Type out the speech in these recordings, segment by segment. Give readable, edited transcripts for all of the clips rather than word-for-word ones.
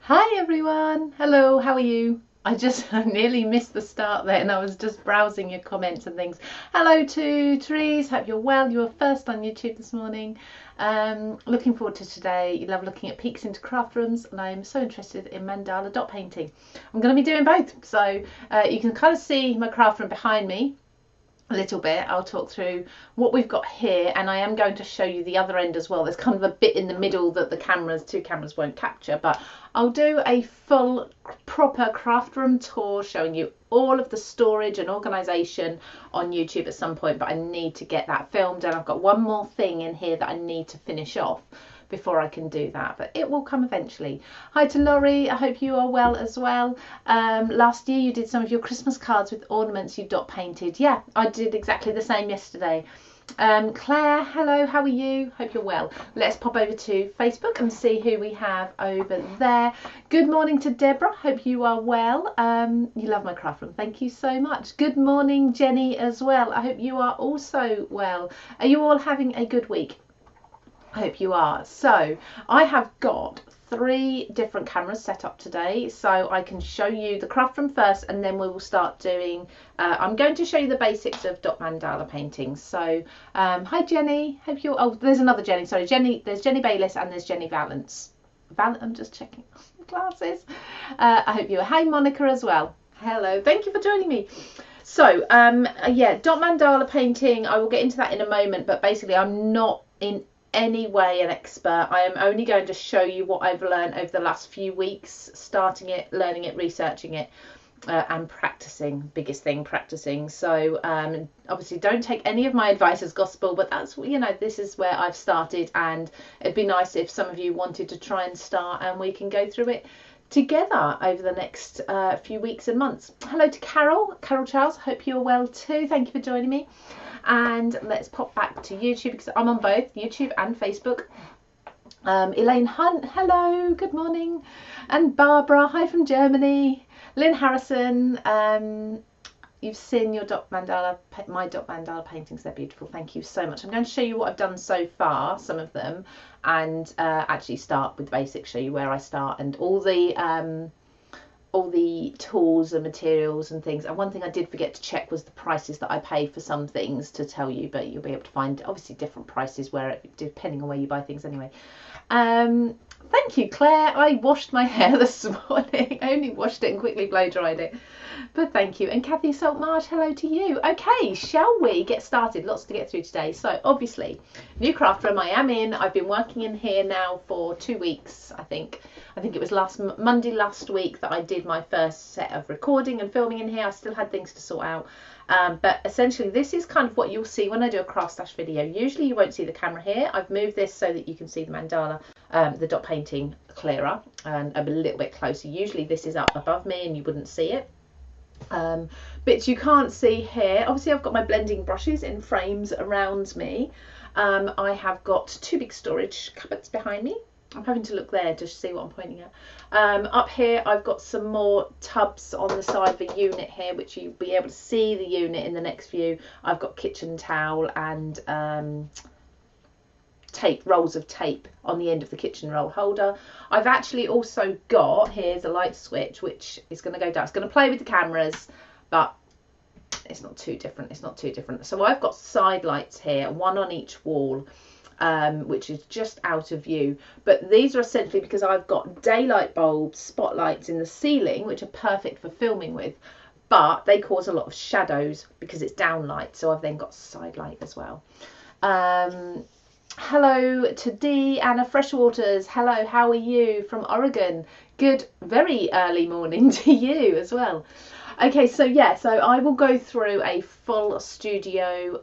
Hi everyone, hello, how are you? I nearly missed the start there and I was just browsing your comments and things. Hello to Therese, hope you're well. You were first on YouTube this morning. Looking forward to today. You love looking at peeks into craft rooms and I'm so interested in mandala dot painting. I'm going to be doing both, so you can kind of see my craft room behind me a little bit. I'll talk through what we've got here and I am going to show you the other end as well. There's kind of a bit in the middle that the two cameras won't capture, but I'll do a full proper craft room tour showing you all of the storage and organisation on YouTube at some point, but I need to get that filmed and I've got one more thing in here that I need to finish off before I can do that, but it will come eventually. Hi to Laurie, I hope you are well as well. Last year you did some of your Christmas cards with ornaments you dot painted. Yeah, I did exactly the same yesterday. Claire, hello, how are you? Hope you're well. Let's pop over to Facebook and see who we have over there. Good morning to Deborah, hope you are well. You love my craft room, thank you so much. Good morning Jenny as well, I hope you are also well. Are you all having a good week? I hope you are. So I have got 3 different cameras set up today, so I can show you the craft room first and then we will start doing I'm going to show you the basics of dot mandala painting. So hi Jenny, hope you, oh there's another Jenny, sorry Jenny, there's Jenny Bayliss and there's Jenny Valance. I'm just checking glasses. I hope you are. Hi Monica as well, hello, thank you for joining me. So yeah, dot mandala painting, I will get into that in a moment, but basically I'm not in any way an expert. I am only going to show you what I've learned over the last few weeks, starting it, learning it, researching it, and practicing. Biggest thing, practicing. So obviously don't take any of my advice as gospel, but that's, you know, this is where I've started and it'd be nice if some of you wanted to try and start and we can go through it together over the next few weeks and months. Hello to Carol Charles, hope you're well too, thank you for joining me. And let's pop back to YouTube because I'm on both YouTube and Facebook. Elaine Hunt, hello, good morning. And Barbara, hi from Germany. Lynn Harrison, you've seen your my dot mandala paintings, they're beautiful, thank you so much. I'm going to show you what I've done so far, some of them, and actually start with the basics, show you where I start and all the tools and materials and things. And one thing I did forget to check was the prices that I paid for some things to tell you, but you'll be able to find obviously different prices depending on where you buy things anyway. Thank you Claire, I washed my hair this morning. I only washed it and quickly blow dried it, but thank you. And Kathy Saltmarsh, hello to you. Okay, shall we get started? Lots to get through today. So obviously new craft room I am in. I've been working in here now for 2 weeks. I think it was Monday last week that I did my first set of recording and filming in here. I still had things to sort out, but essentially this is kind of what you'll see when I do a craft stash video. Usually you won't see the camera here. I've moved this so that you can see the mandala, the dot painting clearer and a little bit closer. Usually this is up above me and you wouldn't see it, but you can't see here. Obviously I've got my blending brushes in frames around me. I have got 2 big storage cupboards behind me. I'm having to look there to see what I'm pointing at. Up here I've got some more tubs on the side of the unit here, which you'll be able to see the unit in the next view. I've got kitchen towel and rolls of tape on the end of the kitchen roll holder. I've actually also got, here's a light switch which is going to go down. It's going to play with the cameras, but it's not too different. It's not too different. So I've got side lights here, one on each wall, which is just out of view, but these are essentially because I've got daylight bulbs, spotlights in the ceiling, which are perfect for filming with, but they cause a lot of shadows because it's downlight, so I've then got side light as well. Hello to D, Anna Freshwaters, hello, how are you from Oregon? Good, very early morning to you as well. Okay, so yeah, so I will go through a full studio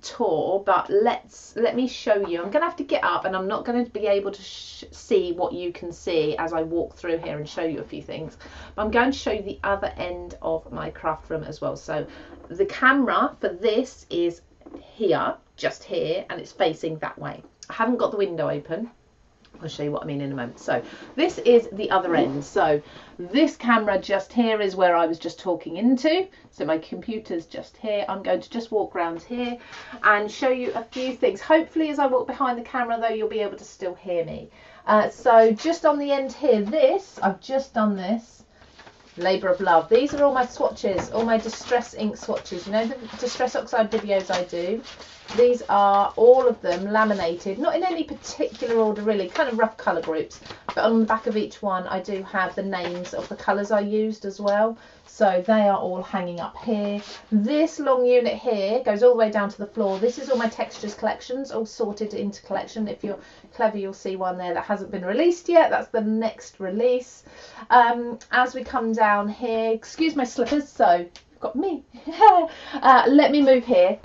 tour, but let me show you. I'm gonna have to get up and I'm not going to be able to see what you can see as I walk through here and show you a few things, but I'm going to show you the other end of my craft room as well. So the camera for this is here, just here, and it's facing that way. I haven't got the window open. I'll show you what I mean in a moment. So this is the other end. So this camera just here is where I was just talking into. So my computer's just here. I'm going to just walk around here and show you a few things. Hopefully as I walk behind the camera though, you'll be able to still hear me. So just on the end here, I've just done this. Labour of love. These are all my swatches, all my distress ink swatches. You know the distress oxide videos I do? These are all of them laminated, not in any particular order really, kind of rough colour groups, but on the back of each one I do have the names of the colours I used as well. So they are all hanging up here. This long unit here goes all the way down to the floor. This is all my textures collections, all sorted into collection. If you're clever, you'll see one there that hasn't been released yet. That's the next release. As we come down here, excuse my slippers, so you've got me. Let me move here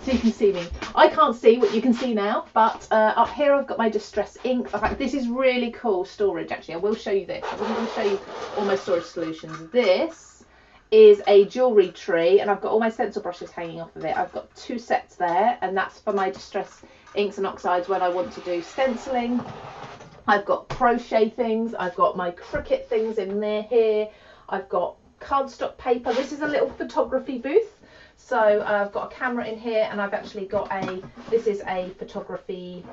so you can see me. I can't see what you can see now, but up here I've got my distress ink. In fact, this is really cool storage actually. I will show you this. I will show you all my storage solutions. This is a jewellery tree, and I've got all my stencil brushes hanging off of it. I've got 2 sets there, and that's for my distress inks and oxides when I want to do stenciling. I've got crochet things, I've got my Cricut things in there here, I've got cardstock paper. This is a little photography booth, so I've got a camera in here, and I've actually got this is a photography,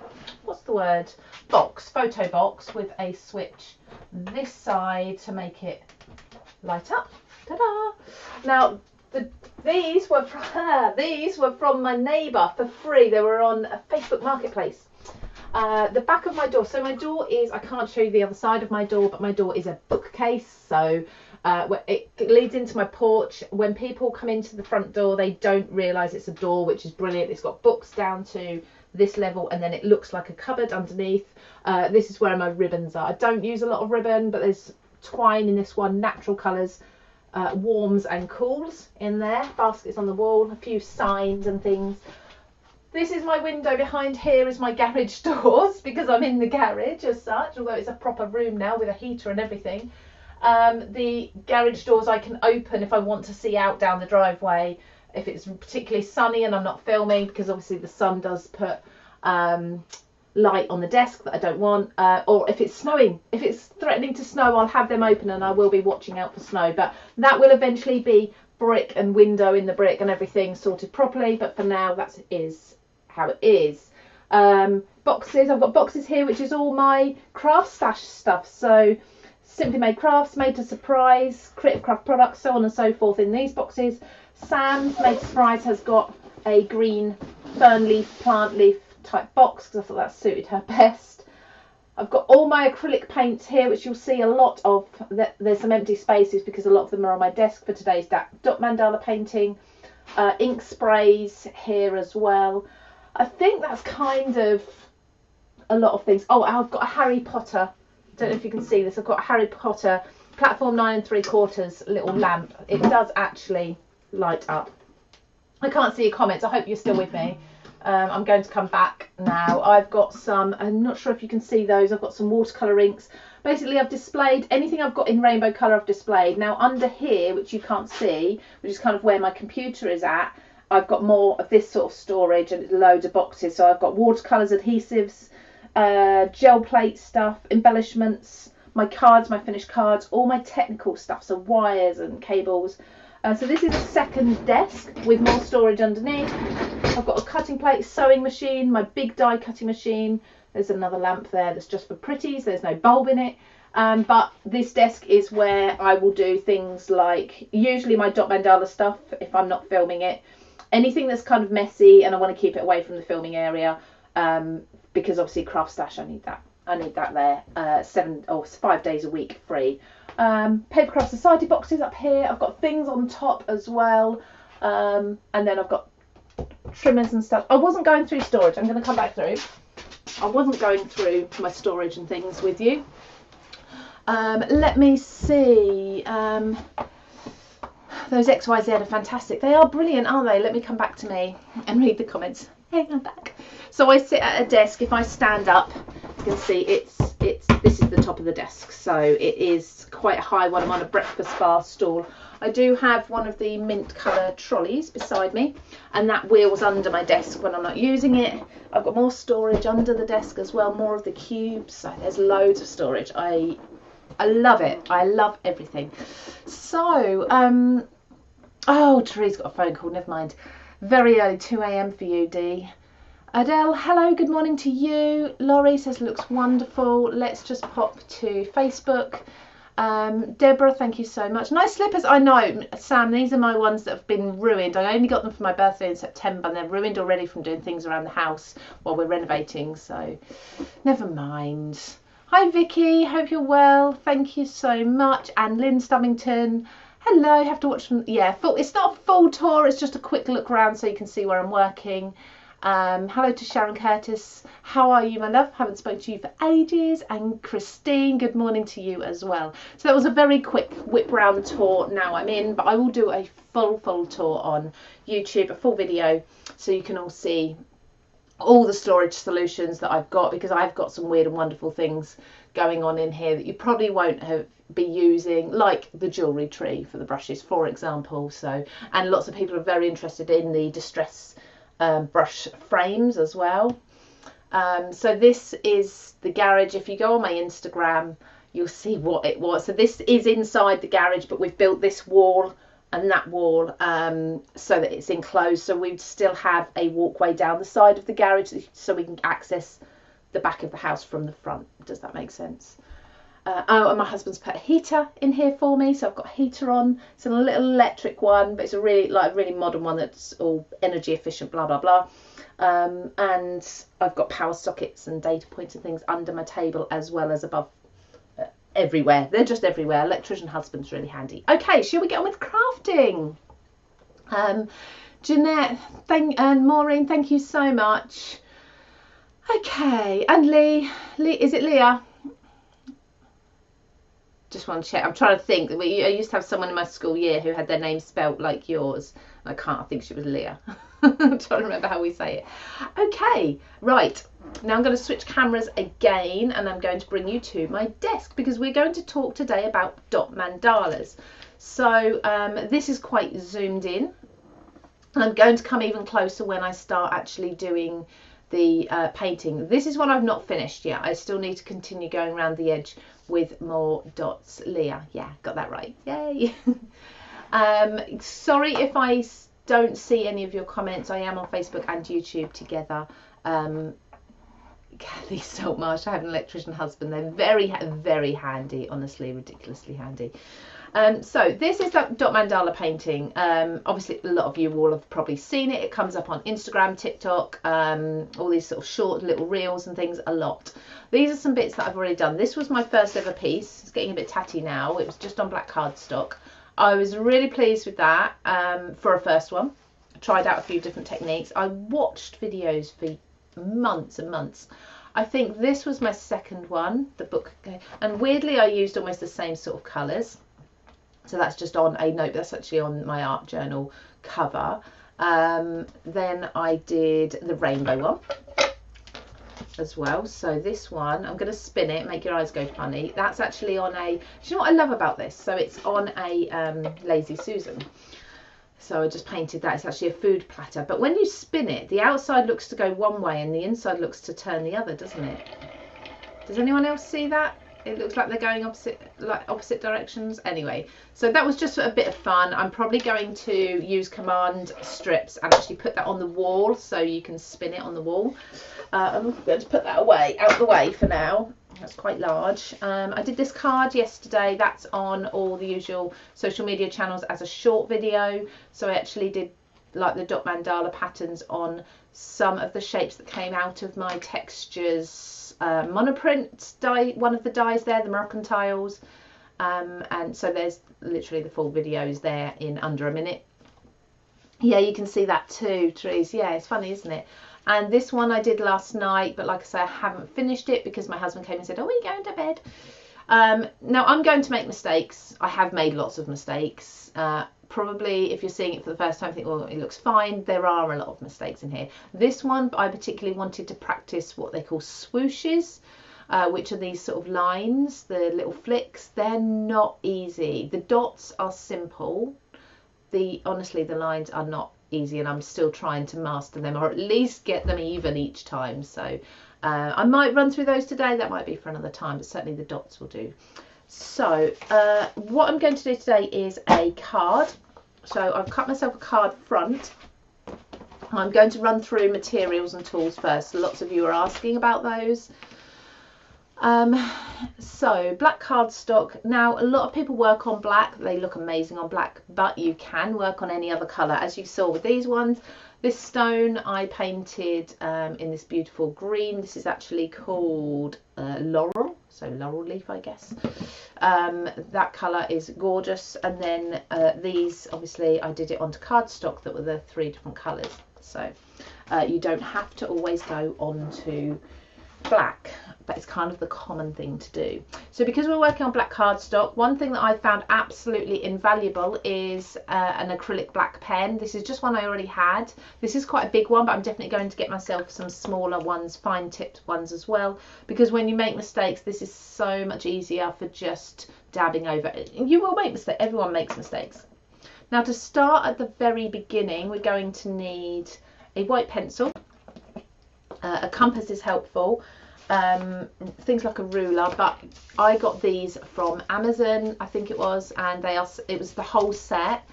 what's the word, box, photo box with a switch this side to make it light up. Ta-da! Now these were from my neighbour for free. They were on a Facebook Marketplace. The back of my door. So my door is, I can't show you the other side of my door, but my door is a bookcase. So it leads into my porch. When people come into the front door, they don't realise it's a door, which is brilliant. It's got books down to this level, and then it looks like a cupboard underneath. This is where my ribbons are. I don't use a lot of ribbon, but there's twine in this one, natural colours. Warms and cools in there, baskets on the wall, a few signs and things. This is my window. Behind here is my garage doors, because I'm in the garage as such, although it's a proper room now with a heater and everything. The garage doors I can open if I want to see out down the driveway, if it's particularly sunny and I'm not filming, because obviously the sun does put light on the desk that I don't want, or if it's snowing, if it's threatening to snow, I'll have them open, and I will be watching out for snow, but that will eventually be brick and window in the brick and everything sorted properly, but for now that is how it is. Boxes, I've got boxes here which is all my craft stash stuff, so Simply Made Crafts, Made to Surprise, Creative Craft products, so on and so forth in these boxes. Sam's Made to Surprise has got a green fern leaf, plant leaf type box, because I thought that suited her best. I've got all my acrylic paints here, which you'll see a lot of. There's some empty spaces because a lot of them are on my desk for today's dot mandala painting. Ink sprays here as well. I think that's kind of a lot of things. Oh, I've got a Harry Potter, don't know if you can see this, I've got a Harry Potter platform 9 3/4 little lamp. It does actually light up. I can't see your comments, I hope you're still with me. I'm going to come back now. I've got some, I'm not sure if you can see those, I've got some watercolour inks. Basically I've displayed anything I've got in rainbow colour. I've displayed. Now under here, which you can't see, which is kind of where my computer is at, I've got more of this sort of storage, and loads of boxes. So I've got watercolours, adhesives, gel plate stuff, embellishments, my cards, my finished cards, all my technical stuff, so wires and cables. So this is a second desk with more storage underneath. I've got a cutting plate, sewing machine, my big die cutting machine. There's another lamp there that's just for pretties. There's no bulb in it. But this desk is where I will do things like usually my dot mandala stuff if I'm not filming it. Anything that's kind of messy and I want to keep it away from the filming area, because obviously craft stash, I need that. I need that there 7 or 5 days a week free. Papercraft Society boxes up here. I've got things on top as well, and then I've got trimmers and stuff. I wasn't going through storage. I'm going to come back through. I wasn't going through my storage and things with you. Let me see. Those XYZ are fantastic. They are brilliant, aren't they? Let me come back to me and read the comments. Hey, I'm back. So I sit at a desk. If I stand up, you can see this is the top of the desk, so it is quite a high one. I'm on a breakfast bar stool. I do have one of the mint colour trolleys beside me, and that wheel's under my desk when I'm not using it. I've got more storage under the desk as well, more of the cubes. So there's loads of storage. I love it. I love everything. So oh, Teresa's got a phone call, never mind. Very early, 2 AM for you, Dee. Adele, hello, good morning to you. Laurie says looks wonderful. Let's just pop to Facebook. Deborah, thank you so much. Nice slippers. I know, Sam, these are my ones that have been ruined. I only got them for my birthday in September and they're ruined already from doing things around the house while we're renovating, so never mind. Hi Vicky, hope you're well. Thank you so much. And Lynn Stubbington, hello. Have to watch them. Yeah, it's not a full tour, it's just a quick look around so you can see where I'm working. Hello to Sharon Curtis. How are you, my love? Haven't spoken to you for ages. And Christine, good morning to you as well. So that was a very quick whip round tour. Now I'm in, but I will do a full tour on YouTube, a full video, so you can all see all the storage solutions that I've got, because I've got some weird and wonderful things going on in here that you probably won't be using, like the jewellery tree for the brushes, for example. So, and lots of people are very interested in the distress brush frames as well. So this is the garage. If you go on my Instagram, you'll see what it was. So this is inside the garage, but we've built this wall and that wall so that it's enclosed. So we still have a walkway down the side of the garage so we can access the back of the house from the front. Does that make sense? Oh, and my husband's put a heater in here for me, so I've got a heater on. It's a little electric one, but it's a really modern one that's all energy efficient, blah blah blah. And I've got power sockets and data points and things under my table as well as above, everywhere. They're just everywhere. Electrician husband's really handy. Okay, shall we get on with crafting? Jeanette and Maureen, thank you so much. Okay, and Lee, is it Leah? Just want to check. I'm trying to think. I used to have someone in my school year who had their name spelt like yours. I think she was Leah. I'm trying to remember how we say it. Okay, right. Now I'm going to switch cameras again and I'm going to bring you to my desk because we're going to talk today about dot mandalas. So this is quite zoomed in. I'm going to come even closer when I start actually doing the painting. This is one I've not finished yet. I still need to continue going around the edge with more dots. Leah, yeah, got that right. Yay. Sorry if I don't see any of your comments. I am on Facebook and YouTube together. Kathy Saltmarsh, I have an electrician husband. They're very handy, honestly, ridiculously handy. So this is that dot mandala painting. Obviously a lot of you will have probably seen it. It comes up on Instagram, TikTok, all these sort of short little reels and things a lot. These are some bits that I've already done. This was my first ever piece. It's getting a bit tatty now. It was just on black cardstock. I was really pleased with that for a first one. I tried out a few different techniques. I watched videos for months and months. I think this was my second one, the book, and weirdly I used almost the same sort of colours. So that's just on a note, that's actually on my art journal cover. Then I did the rainbow one as well. So this one, I'm going to spin it, make your eyes go funny. That's actually on a, do you know what I love about this? So it's on a Lazy Susan. So I just painted that. It's actually a food platter. But when you spin it, the outside looks to go one way and the inside looks to turn the other, doesn't it? Does anyone else see that? It looks like they're going opposite directions. Anyway, so that was just a bit of fun. I'm probably going to use command strips and actually put that on the wall so you can spin it on the wall. I'm going to put that away, out the way for now. That's quite large. I did this card yesterday. That's on all the usual social media channels as a short video. So I actually did like the dot mandala patterns on some of the shapes that came out of my textures monoprint die, one of the dies there, the Moroccan tiles, and so there's literally the full videos there in under a minute. Yeah, you can see that too, Therese. Yeah, it's funny, isn't it? And this one I did last night, but like I say, I haven't finished it because my husband came and said, oh, are you going to bed? Now I'm going to make mistakes. I have made lots of mistakes. Probably if you're seeing it for the first time, think, well, it looks fine. There are a lot of mistakes in here. This one, I particularly wanted to practice what they call swooshes, which are these sort of lines, the little flicks. They're not easy. The dots are simple. Honestly, the lines are not easy, and I'm still trying to master them, or at least get them even each time. So I might run through those today. That might be for another time, but certainly the dots will do. So what I'm going to do today is a card. So I've cut myself a card front, I'm going to run through materials and tools first. Lots of you are asking about those. So black cardstock. Now a lot of people work on black, they look amazing on black, but you can work on any other colour. As you saw with these ones, this stone I painted in this beautiful green. This is actually called laurel, so laurel leaf, I guess. That colour is gorgeous. And then these, obviously I did it onto cardstock that were the 3 different colours, so you don't have to always go onto black, but it's kind of the common thing to do. So because we're working on black cardstock, one thing that I found absolutely invaluable is an acrylic black pen. This is just one I already had. This is quite a big one, but I'm definitely going to get myself some smaller ones, fine tipped ones as well, because when you make mistakes, this is so much easier for just dabbing over. You will make mistakes, everyone makes mistakes. Now to start at the very beginning, we're going to need a white pencil. A compass is helpful, things like a ruler, but I got these from Amazon, I think it was, and it was the whole set.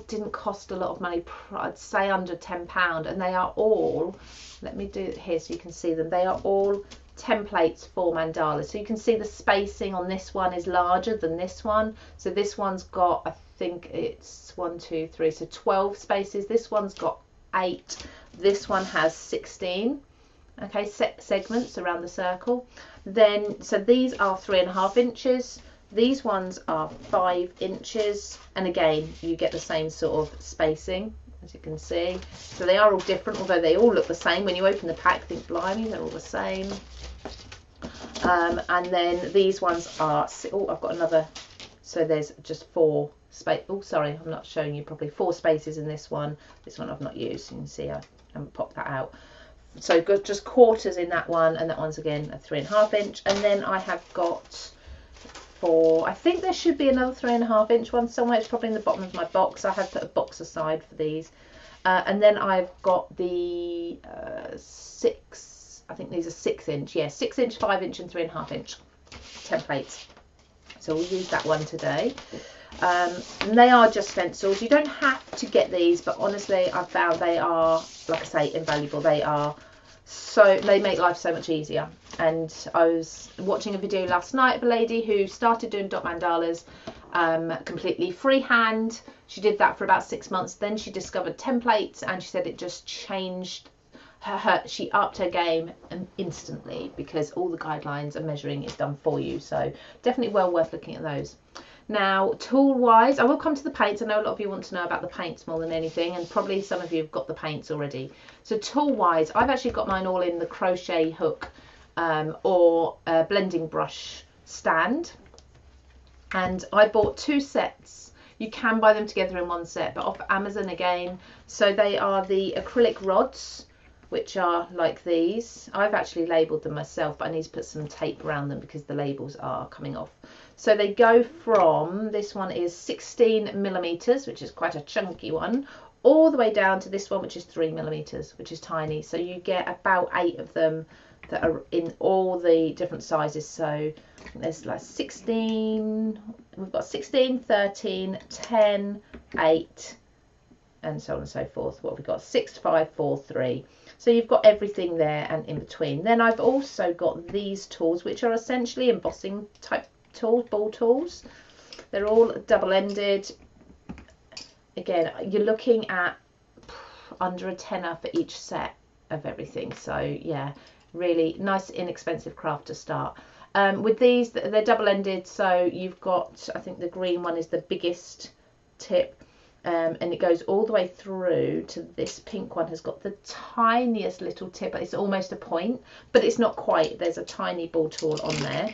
Didn't cost a lot of money, I'd say under £10, and they are all, let me do it here so you can see them, they are all templates for mandalas. So you can see the spacing on this one is larger than this one. So this one's got, I think it's 1, 2, 3, so 12 spaces. This one's got 8. This one has 16. Okay, segments around the circle. Then, so these are 3.5 inches. These ones are 5 inches. And again, you get the same sort of spacing, as you can see. So they are all different, although they all look the same. When you open the pack, think, blimey, they're all the same. And then these ones are, oh, I've got another. So there's just 4 space. Oh, sorry, I'm not showing you properly. 4 spaces in this one. This one I've not used. You can see I haven't popped that out. So got just quarters in that one, and that one's again a 3.5 inch. And then I have got 4, I think there should be another 3.5 inch one somewhere. It's probably in the bottom of my box. I have put a box aside for these. And then I've got the 6, I think these are 6 inch, yeah, 6 inch, 5 inch and 3.5 inch templates. So we'll use that one today. And they are just stencils. You don't have to get these, but honestly I've found they are, like I say, invaluable. They make life so much easier. And I was watching a video last night of a lady who started doing dot mandalas completely freehand. She did that for about 6 months. Then she discovered templates, and she said it just changed her. She upped her game instantly, because all the guidelines and measuring is done for you. So definitely well worth looking at those. Now, tool wise, I will come to the paints. I know a lot of you want to know about the paints more than anything, and probably some of you have got the paints already. So tool wise, I've actually got mine all in the crochet hook or a blending brush stand, and I bought 2 sets. You can buy them together in one set, but off Amazon again. So they are the acrylic rods, which are like these. I've actually labelled them myself, but I need to put some tape around them because the labels are coming off. So they go from, this one is 16mm, which is quite a chunky one, all the way down to this one, which is 3mm, which is tiny. So you get about 8 of them that are in all the different sizes. So there's like 16, we've got 16, 13, 10, 8, and so on and so forth. What have we got? 6, 5, 4, 3. So you've got everything there and in between. Then I've also got these tools, which are essentially embossing type tools, ball tools. They're all double-ended. Again, you're looking at under a tenner for each set of everything. So yeah, really nice, inexpensive craft to start. With these, they're double-ended, so you've got, I think the green one is the biggest tip. And it goes all the way through to this pink one, has got the tiniest little tip. It's almost a point, but it's not quite. There's a tiny ball tool on there.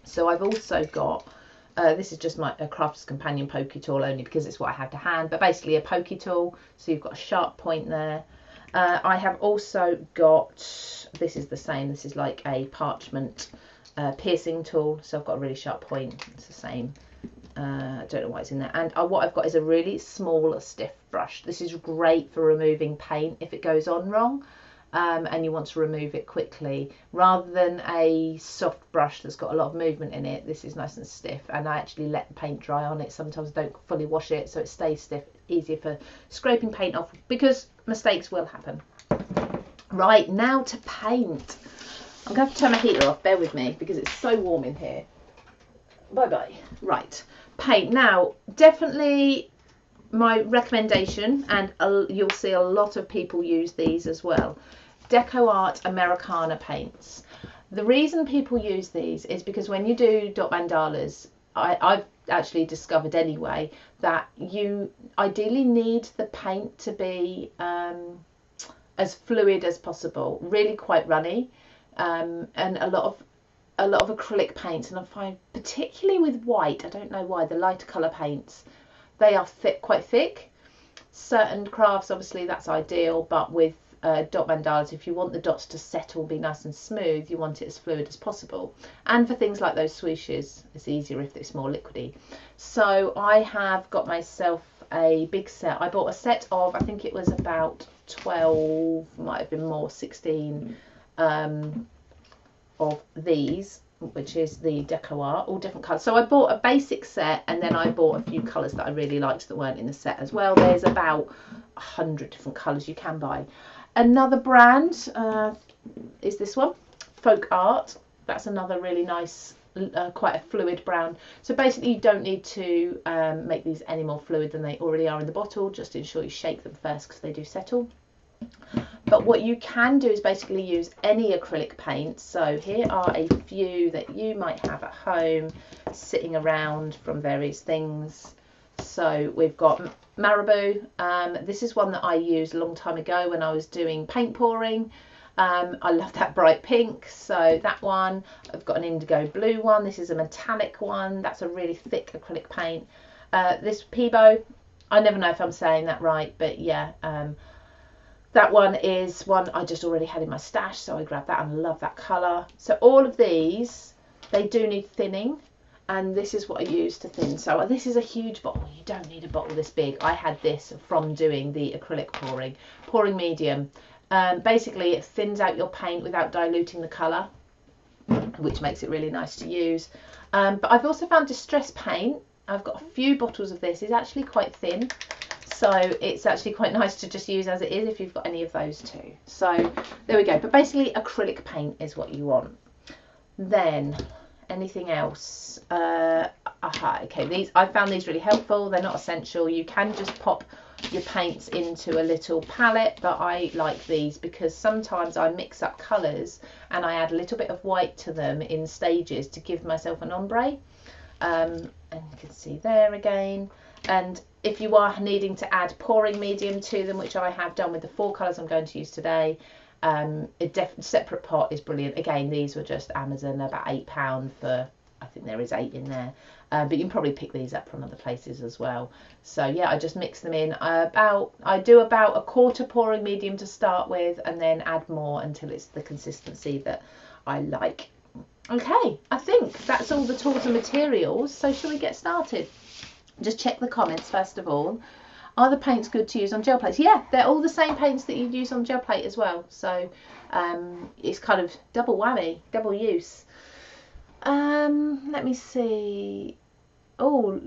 So I've also got, this is just a Crafter's Companion pokey tool, only because it's what I have to hand, but basically a pokey tool. So you've got a sharp point there. I have also got, this is the same, this is like a parchment piercing tool. So I've got a really sharp point, it's the same. I don't know why it's in there. And what I've got is a really small stiff brush. This is great for removing paint if it goes on wrong. and you want to remove it quickly, rather than a soft brush that's got a lot of movement in it. This is nice and stiff, and I actually let the paint dry on it. Sometimes I don't fully wash it, so it stays stiff, easier for scraping paint off, because mistakes will happen. Right, now to paint. I'm going to have to turn my heater off, bear with me, because it's so warm in here. Bye bye. Right, paint. Now, definitely my recommendation, and you'll see a lot of people use these as well, Deco Art Americana paints. The reason people use these is because when you do dot mandalas, I've actually discovered anyway that you ideally need the paint to be as fluid as possible, really quite runny, and a lot of acrylic paints, and I find particularly with white, I don't know why, the lighter colour paints, they are quite thick. Certain crafts, obviously that's ideal, but with dot mandalas, if you want the dots to settle, be nice and smooth, you want it as fluid as possible. And for things like those swooshes, it's easier if it's more liquidy. So I have got myself a big set. I bought a set of, I think it was about 12, might have been more, 16 of these, which is the Deco Art, all different colours. So I bought a basic set, and then I bought a few colours that I really liked that weren't in the set as well. There's about 100 different colours you can buy. Another brand is this one, Folk Art. That's another really nice, quite a fluid brown. So basically you don't need to make these any more fluid than they already are in the bottle. Just ensure you shake them first, because they do settle. But what you can do is basically use any acrylic paint. So here are a few that you might have at home sitting around from various things. So we've got Marabou. This is one that I used a long time ago when I was doing paint pouring. I love that bright pink, so that one. I've got an indigo blue one. This is a metallic one. That's a really thick acrylic paint. This Peebo, I never know if I'm saying that right, but yeah, that one is one I just already had in my stash, so I grabbed that and love that colour. So all of these, they do need thinning, and this is what I use to thin. So this is a huge bottle. You don't need a bottle this big. I had this from doing the acrylic pouring medium. Basically it thins out your paint without diluting the colour, which makes it really nice to use. But I've also found distress paint. I've got a few bottles of this. It's actually quite thin, so it's actually quite nice to just use as it is if you've got any of those too. So there we go. But basically acrylic paint is what you want. Then anything else? Okay, these, I found these really helpful. They're not essential. You can just pop your paints into a little palette, but I like these because sometimes I mix up colours and I add a little bit of white to them in stages to give myself an ombre. And you can see there again. And if you are needing to add pouring medium to them, which I have done with the 4 colours I'm going to use today, a separate pot is brilliant. Again, these were just Amazon, about £8 for, I think there is 8 in there, but you can probably pick these up from other places as well. So yeah, I just mix them in. I do about a quarter pouring medium to start with, and then add more until it's the consistency that I like. Okay, I think that's all the tools and materials, so shall we get started? Just check the comments first of all. Are the paints good to use on gel plates? Yeah, they're all the same paints that you'd use on gel plate as well. So it's kind of double whammy, double use. Let me see. Oh,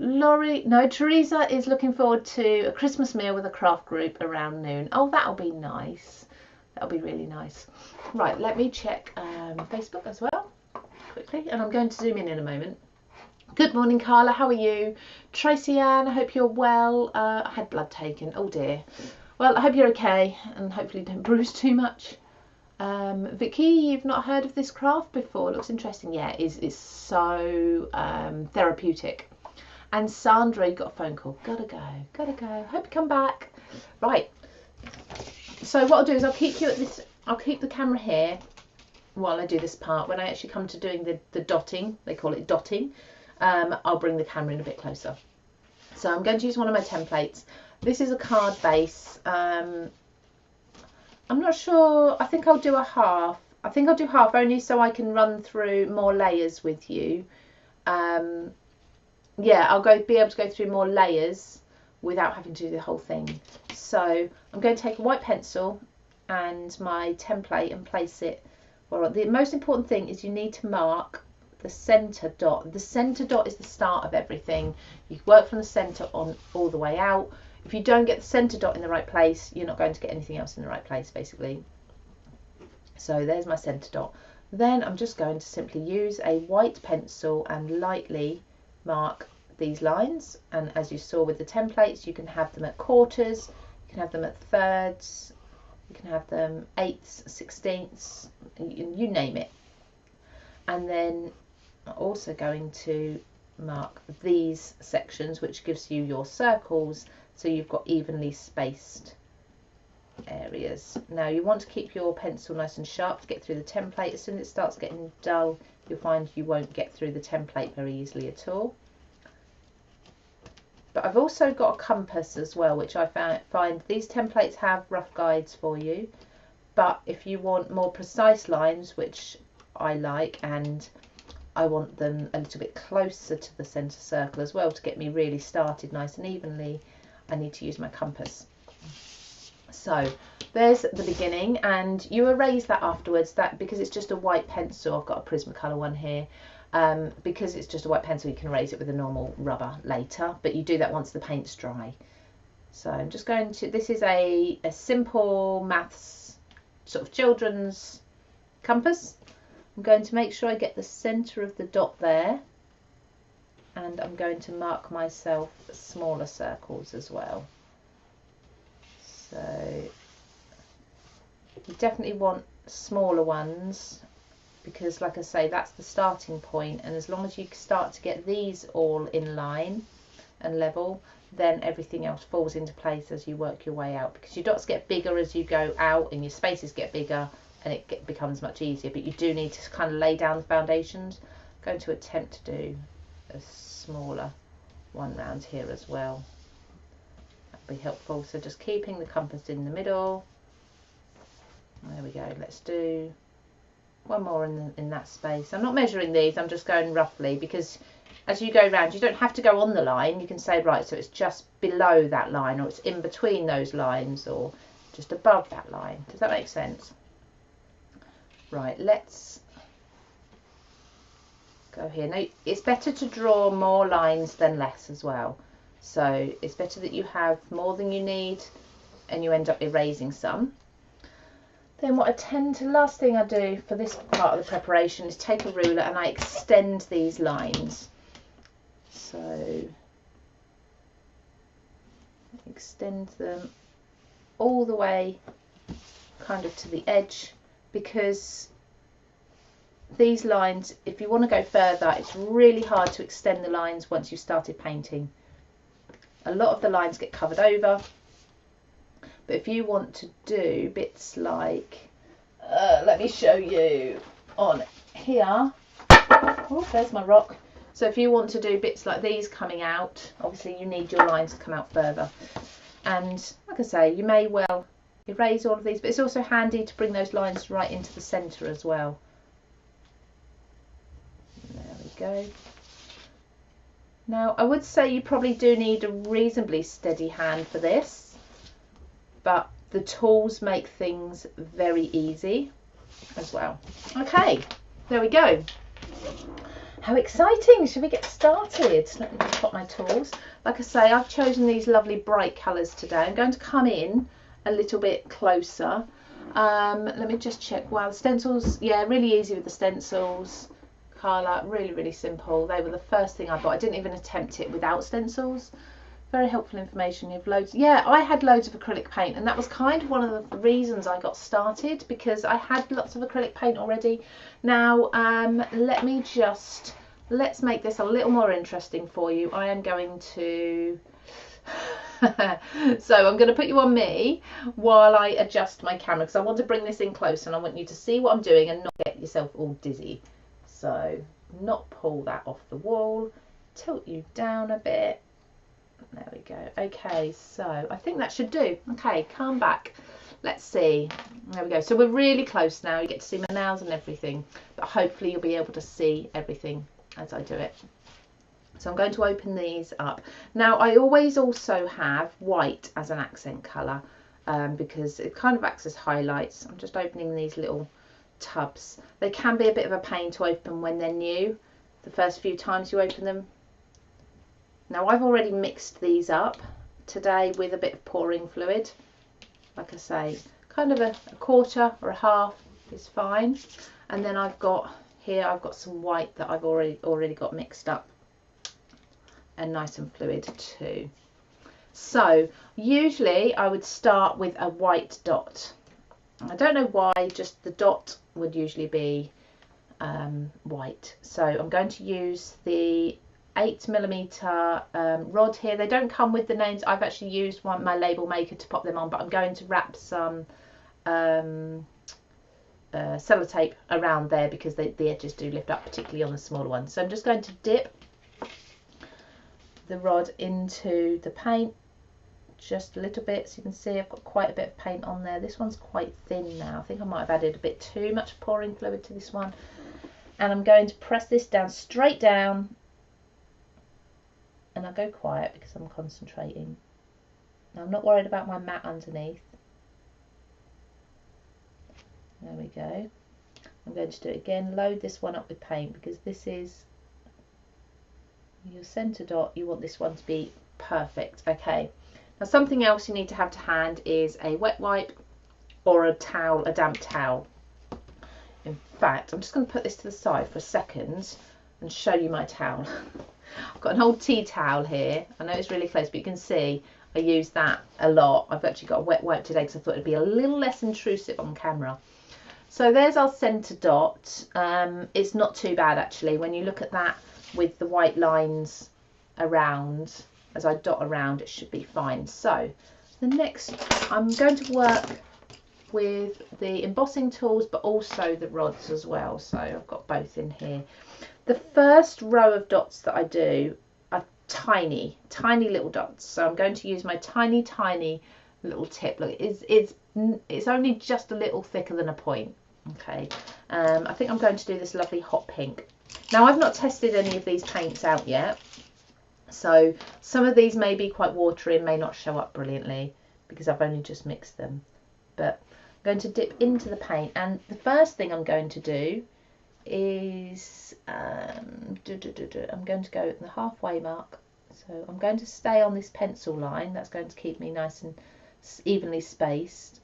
Teresa is looking forward to a Christmas meal with a craft group around noon. Oh, that'll be nice. That'll be really nice. Right, let me check Facebook as well quickly, and I'm going to zoom in a moment. Good morning, Carla. How are you? Tracy Ann, I hope you're well. I had blood taken. Oh dear. Well, I hope you're okay, and hopefully don't bruise too much. Vicky, you've not heard of this craft before? Looks interesting. Yeah, it's so therapeutic. And Sandra, you got a phone call. Gotta go. Hope you come back. Right. So what I'll do is I'll keep the camera here while I do this part. When I actually come to doing the dotting, they call it dotting, I'll bring the camera in a bit closer. So I'm going to use one of my templates. This is a card base. I'm not sure. I think I'll do a half. I think I'll do half only so I can run through more layers with you. Yeah, I'll be able to go through more layers without having to do the whole thing. So I'm going to take a white pencil and my template and place it. Well, the most important thing is you need to mark the center dot. The center dot is the start of everything. You work from the center on all the way out. If you don't get the center dot in the right place, you're not going to get anything else in the right place, basically. So there's my center dot. Then I'm just going to simply use a white pencil and lightly mark these lines. And as you saw with the templates, you can have them at quarters, you can have them at thirds, you can have them eighths, sixteenths, you name it. And then I'm also going to mark these sections, which gives you your circles, so you've got evenly spaced areas. Now you want to keep your pencil nice and sharp to get through the template. As soon as it starts getting dull, you'll find you won't get through the template very easily at all. But I've also got a compass as well, which I find these templates have rough guides for you, but if you want more precise lines, which I like, and I want them a little bit closer to the centre circle as well to get me really started nice and evenly, I need to use my compass. So there's the beginning, and you erase that afterwards, that because it's just a white pencil. I've got a Prismacolor one here. Because it's just a white pencil, you can erase it with a normal rubber later, but you do that once the paint's dry. So I'm just going to, this is a simple maths sort of children's compass. I'm going to make sure I get the center of the dot there, and I'm going to mark myself smaller circles as well. So you definitely want smaller ones, because like I say, that's the starting point, and as long as you start to get these all in line and level, then everything else falls into place as you work your way out, because your dots get bigger as you go out and your spaces get bigger, and it becomes much easier. But you do need to kind of lay down the foundations. I'm going to attempt to do a smaller one round here as well. That'll be helpful. So just keeping the compass in the middle. There we go. Let's do one more in that space. I'm not measuring these, I'm just going roughly, because as you go round, you don't have to go on the line. You can say, right, so it's just below that line, or it's in between those lines, or just above that line. Does that make sense? Right, let's go here. Now, it's better to draw more lines than less as well. So it's better that you have more than you need and you end up erasing some. Then what I tend to, last thing I do for this part of the preparation is take a ruler and I extend these lines. So extend them all the way kind of to the edge, because these lines, if you want to go further, it's really hard to extend the lines once you've started painting. A lot of the lines get covered over. But if you want to do bits like, let me show you on here. Oh, there's my rock. So if you want to do bits like these coming out, obviously you need your lines to come out further. And like I say, you may well erase all of these, but it's also handy to bring those lines right into the centre as well. There we go. Now, I would say you probably do need a reasonably steady hand for this, but the tools make things very easy as well. Okay, there we go. How exciting! Should we get started? Let me just put my tools. Like I say, I've chosen these lovely bright colours today. I'm going to come in a little bit closer. Let me just check. Wow, the stencils, yeah, really easy with the stencils. Colour, really, really simple. They were the first thing I bought. I didn't even attempt it without stencils. Very helpful information. You have loads. Yeah, I had loads of acrylic paint, and that was kind of one of the reasons I got started, because I had lots of acrylic paint already. Now, let's make this a little more interesting for you. I am going to so I'm going to put you on me while I adjust my camera, because I want to bring this in close and I want you to see what I'm doing and not get yourself all dizzy. So not pull that off the wall, tilt you down a bit. There we go. Okay, so I think that should do. Okay, come back. Let's see. There we go. So we're really close now. You get to see my nails and everything, but hopefully you'll be able to see everything as I do it. So I'm going to open these up. Now, I always also have white as an accent colour. because it kind of acts as highlights. I'm just opening these little tubs. They can be a bit of a pain to open when they're new, the first few times you open them. Now I've already mixed these up today with a bit of pouring fluid. Like I say, kind of a quarter or a half is fine. And then I've got some white that I've already got mixed up and nice and fluid too. So usually I would start with a white dot. I don't know why, just the dot would usually be white. So I'm going to use the 8mm rod here. They don't come with the names. I've actually used my label maker to pop them on, but I'm going to wrap some sellotape around there because the edges do lift up, particularly on the smaller ones. So I'm just going to dip the rod into the paint just a little bit, so you can see I've got quite a bit of paint on there. This one's quite thin now. I think I might have added a bit too much pouring fluid to this one. And I'm going to press this down, straight down, and I'll go quiet because I'm concentrating. Now I'm not worried about my mat underneath. There we go. I'm going to do it again, load this one up with paint because this is your centre dot. You want this one to be perfect. Okay. Now something else you need to have to hand is a wet wipe or a towel, a damp towel. In fact, I'm just going to put this to the side for a second and show you my towel. I've got an old tea towel here. I know it's really close, but you can see I use that a lot. I've actually got a wet wipe today because I thought it'd be a little less intrusive on camera. So there's our centre dot. It's not too bad actually when you look at that with the white lines around. As I dot around, it should be fine. So the next, I'm going to work with the embossing tools, but also the rods as well. So I've got both in here. The first row of dots that I do are tiny little dots. So I'm going to use my tiny little tip. Look, it's only just a little thicker than a point. Okay, I think I'm going to do this lovely hot pink. Now I've not tested any of these paints out yet. So some of these may be quite watery and may not show up brilliantly because I've only just mixed them. But I'm going to dip into the paint, and the first thing I'm going to do is I'm going to go at the halfway mark. So I'm going to stay on this pencil line. That's going to keep me nice and evenly spaced.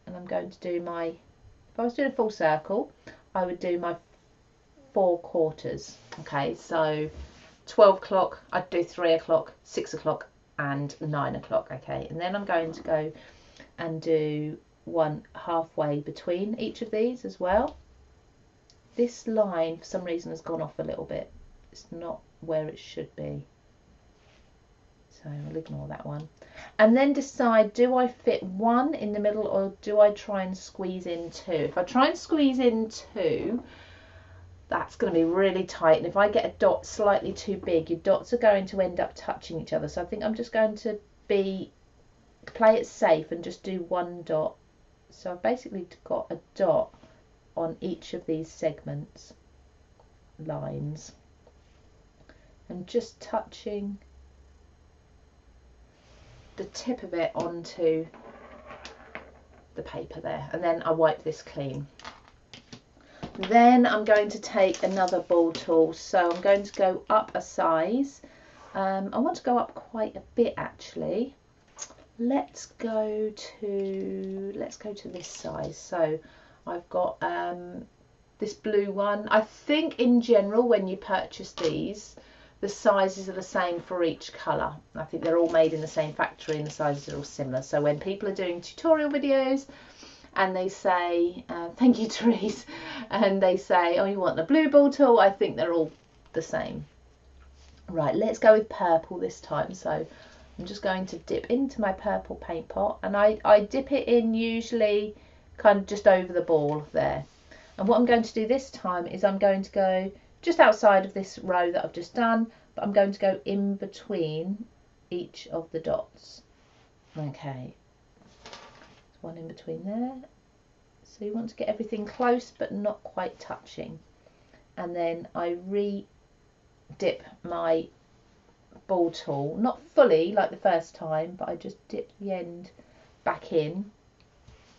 And I'm going to do my, if I was doing a full circle, I would do my 4 quarters. Okay, so 12 o'clock, I'd do 3 o'clock, 6 o'clock and 9 o'clock. Okay, and then I'm going to go and do one halfway between each of these as well. This line for some reason has gone off a little bit. It's not where it should be. So I'll ignore that one. And then decide, do I fit one in the middle or do I try and squeeze in 2? If I try and squeeze in 2, that's going to be really tight, and if I get a dot slightly too big, your dots are going to end up touching each other. So I think I'm just going to play it safe and just do 1 dot. So I've basically got a dot on each of these segments lines and just touching the tip of it onto the paper there, and then I wipe this clean. Then I'm going to take another ball tool, so I'm going to go up a size. I want to go up quite a bit actually. Let's go to this size. So I've got this blue one. I think in general when you purchase these, the sizes are the same for each colour. I think they're all made in the same factory and the sizes are all similar. So when people are doing tutorial videos and they say, thank you Therese, and they say, oh, you want the blue ball tool, I think they're all the same. Right, let's go with purple this time. So I'm just going to dip into my purple paint pot, and I dip it in usually kind of just over the ball there. And what I'm going to do this time is I'm going to go just outside of this row that I've just done, but I'm going to go in between each of the dots. Okay. One in between there, so you want to get everything close but not quite touching, and then I re-dip my ball tool, not fully like the first time, but I just dip the end back in.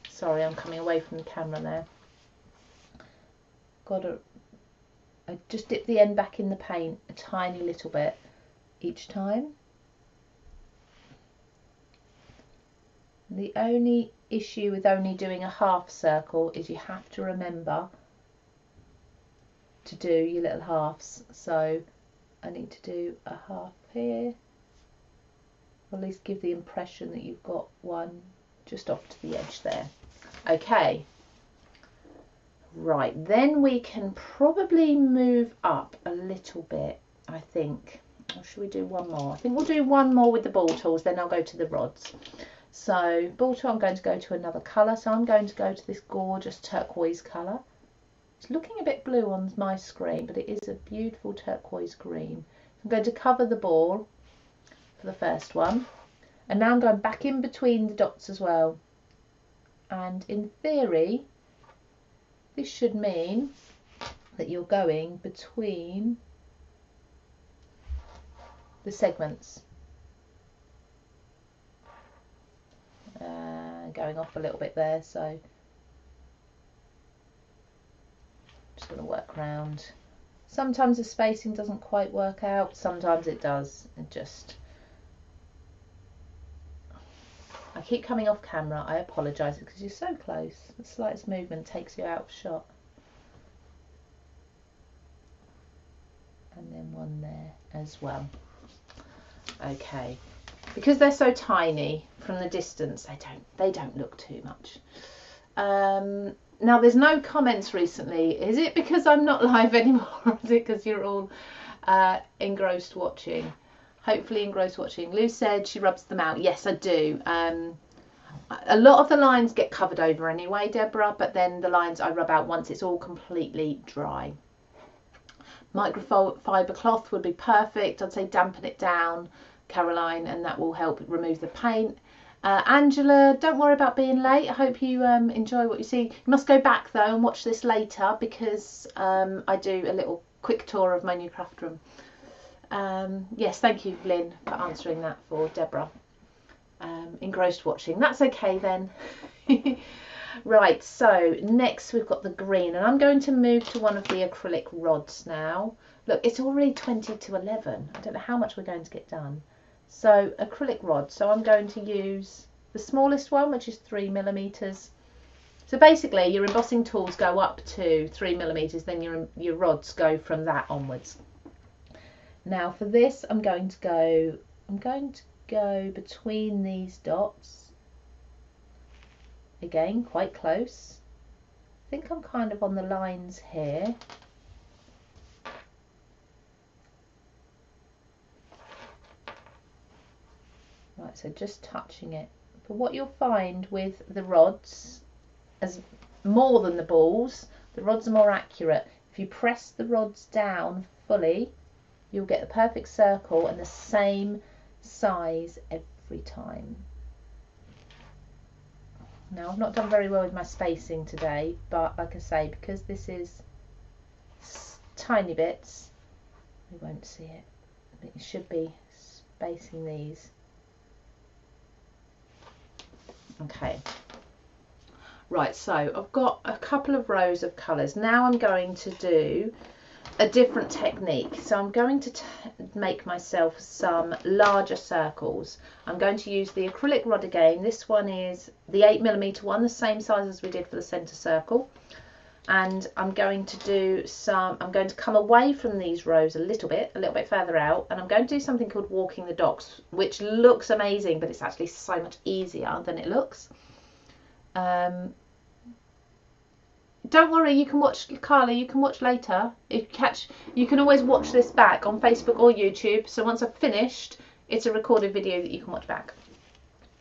Sorry, I'm coming away from the camera there. I just dip the end back in the paint a tiny little bit each time. The only issue with only doing a half circle is you have to remember to do your little halves. So I need to do a half here, or at least give the impression that you've got one just off to the edge there. Okay, right, then we can probably move up a little bit, I think. Or should we do one more? I think we'll do one more with the ball tools, then I'll go to the rods. So ball tool, I'm going to go to another colour. So I'm going to go to this gorgeous turquoise colour. It's looking a bit blue on my screen, but it is a beautiful turquoise green. I'm going to cover the ball for the first one. And now I'm going back in between the dots as well. And in theory, this should mean that you're going between the segments. Going off a little bit there, so I'm just going to work around. Sometimes the spacing doesn't quite work out, sometimes it does. I keep coming off camera, I apologise because you're so close. The slightest movement takes you out of shot. And then one there as well. Okay. Because they're so tiny from the distance, they don't look too much. Now there's no comments recently. Is it because I'm not live anymore, or is it because you're all engrossed watching? Hopefully engrossed watching. Lou said she rubs them out. Yes, I do. A lot of the lines get covered over anyway, Deborah, but then the lines I rub out once it's all completely dry. Microfiber cloth would be perfect. I'd say dampen it down, Caroline, and that will help remove the paint. Angela, don't worry about being late. I hope you enjoy what you see. You must go back though and watch this later, because I do a little quick tour of my new craft room. Yes, thank you, Lynn, for answering that for Deborah. Engrossed watching. That's okay then. Right, so next we've got the green, and I'm going to move to one of the acrylic rods now. Look, it's already 20 to 11. I don't know how much we're going to get done. So acrylic rod, so I'm going to use the smallest one, which is 3mm. So basically your embossing tools go up to 3mm, then your rods go from that onwards. Now for this I'm going to go between these dots. Again, quite close. I think I'm kind of on the lines here. Right, so just touching it. But what you'll find with the rods, as more than the balls, the rods are more accurate. If you press the rods down fully, you'll get the perfect circle and the same size every time. Now, I've not done very well with my spacing today, but like I say, because this is tiny bits, we won't see it. But you should be spacing these. Okay. Right, so I've got a couple of rows of colours. Now I'm going to do a different technique. So I'm going to make myself some larger circles. I'm going to use the acrylic rod again. This one is the 8mm one, the same size as we did for the centre circle. And I'm going to come away from these rows a little bit further out, and I'm going to do something called walking the dots, which looks amazing, but it's actually so much easier than it looks. Don't worry, you can watch, Carla, you can watch later. You can always watch this back on Facebook or YouTube. So once I've finished, it's a recorded video that you can watch back.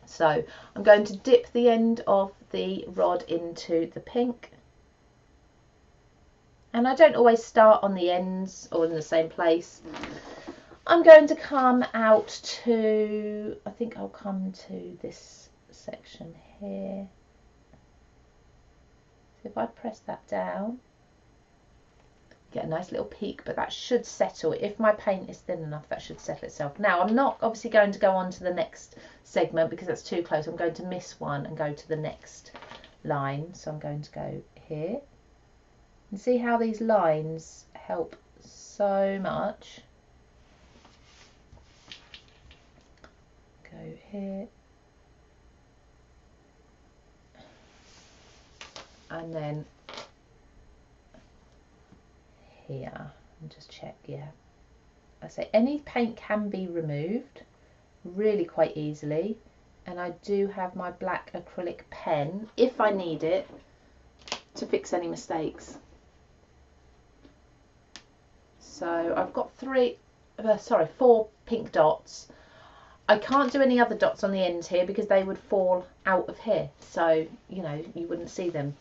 So I'm going to dip the end of the rod into the pink. And I don't always start on the ends or in the same place. I'm going to come out to, I think I'll come to this section here. If I press that down, Get a nice little peak, but that should settle. If my paint is thin enough, that should settle itself. Now, I'm not obviously going to go on to the next segment because that's too close. I'm going to miss one and go to the next line. So I'm going to go here. And see how these lines help so much. Go here. And then here, and just check. Yeah, I say any paint can be removed really quite easily, and I do have my black acrylic pen if I need it to fix any mistakes. So I've got four pink dots. I can't do any other dots on the ends here because they would fall out of here, so you know, you wouldn't see them.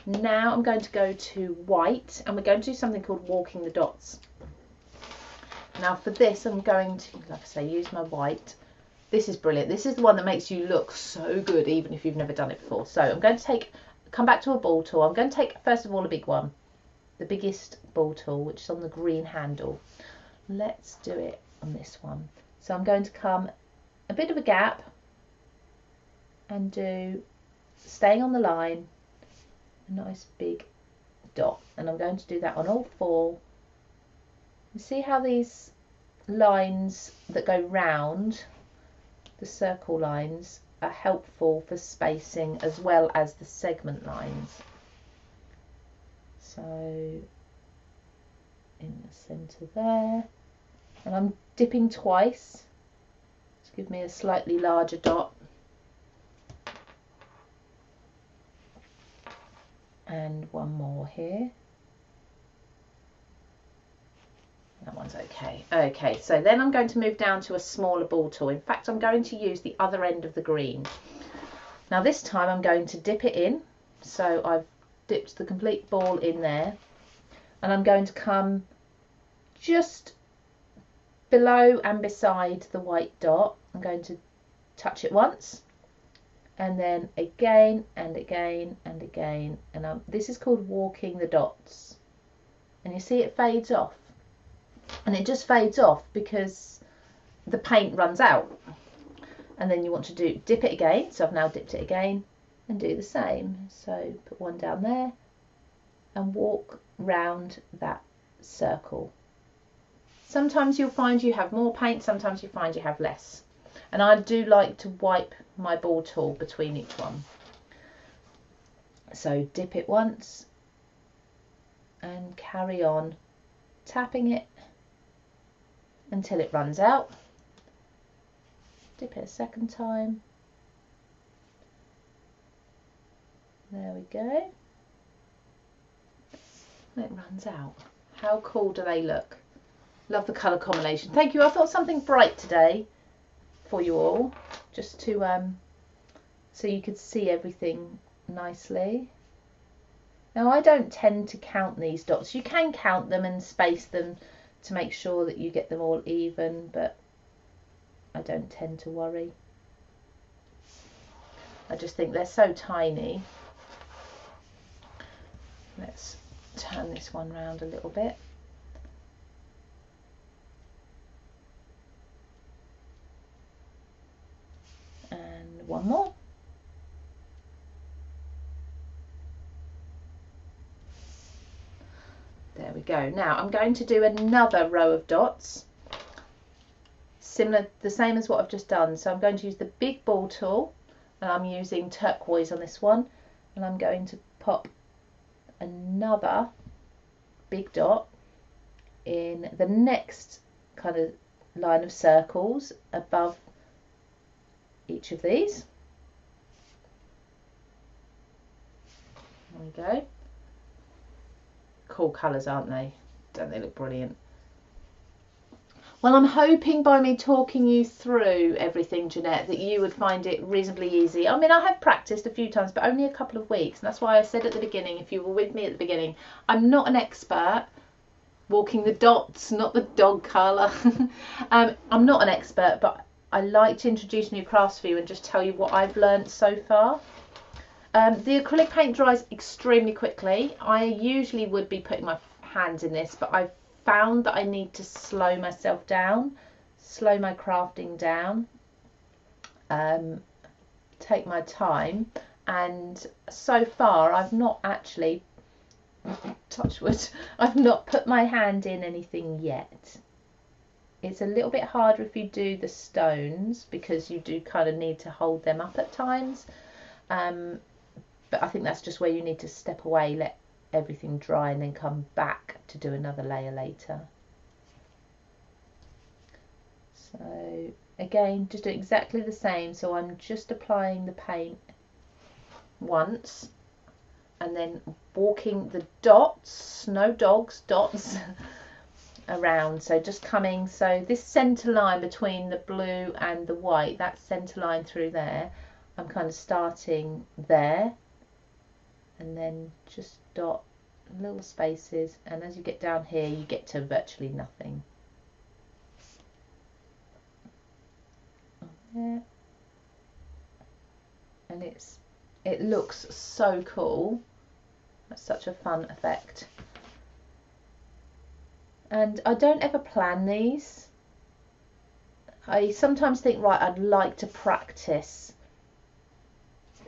Now I'm going to go to white, and we're going to do something called walking the dots. Now for this, I'm going to, like I say, use my white. This is brilliant. This is the one that makes you look so good, even if you've never done it before. So I'm going to come back to a ball tool. I'm going to take, first of all, a big one, the biggest ball tool, which is on the green handle. Let's do it on this one. So I'm going to come a bit of a gap and do, staying on the line, a nice big dot, and I'm going to do that on all four. You see how these lines that go round, the circle lines, are helpful for spacing as well as the segment lines. So in the centre there, and I'm dipping twice to give me a slightly larger dot. And one more here. That one's okay. Okay, so then I'm going to move down to a smaller ball tool. In fact, I'm going to use the other end of the green. Now this time I'm going to dip it in. So I've dipped the complete ball in there. And I'm going to come just below and beside the white dot. I'm going to touch it once. And then again and again and again, and this is called walking the dots. And you see it fades off, and it just fades off because the paint runs out. And then you want to dip it again. So I've now dipped it again and do the same. So put one down there and walk round that circle. Sometimes you'll find you have more paint, sometimes you find you have less. And I do like to wipe my ball tool between each one. So dip it once and carry on tapping it until it runs out. Dip it a second time. There we go. And it runs out. How cool do they look? Love the colour combination. Thank you. I thought something bright today for you all, just to so you could see everything nicely. Now I don't tend to count these dots. You can count them and space them to make sure that you get them all even, but I don't tend to worry. I just think they're so tiny. Let's turn this one round a little bit. And one more. There we go. Now I'm going to do another row of dots, similar, the same as what I've just done. So I'm going to use the big ball tool, and I'm using turquoise on this one, and I'm going to pop another big dot in the next kind of line of circles above each of these. There we go. Cool colours, aren't they? Don't they look brilliant? Well, I'm hoping by me talking you through everything, Jeanette, that you would find it reasonably easy. I mean, I have practiced a few times, but only a couple of weeks. And that's why I said at the beginning, if you were with me at the beginning, I'm not an expert. Walking the dots, not the dog colour. I'm not an expert, but I like to introduce new crafts for you and just tell you what I've learned so far. The acrylic paint dries extremely quickly. I usually would be putting my hands in this, but I've found that I need to slow myself down, slow my crafting down, take my time, and so far I've not actually, touch wood, I've not put my hand in anything yet. It's a little bit harder if you do the stones because you do kind of need to hold them up at times, but I think that's just where you need to step away, let everything dry, and then come back to do another layer later. So again, just do exactly the same. So I'm just applying the paint once and then walking the dots, no dogs, dots around. So just coming, so this center line between the blue and the white, that center line through there, I'm kind of starting there and then just dot little spaces, and as you get down here you get to virtually nothing. Yeah. And it looks so cool. That's such a fun effect. And I don't ever plan these. I sometimes think, right, I'd like to practice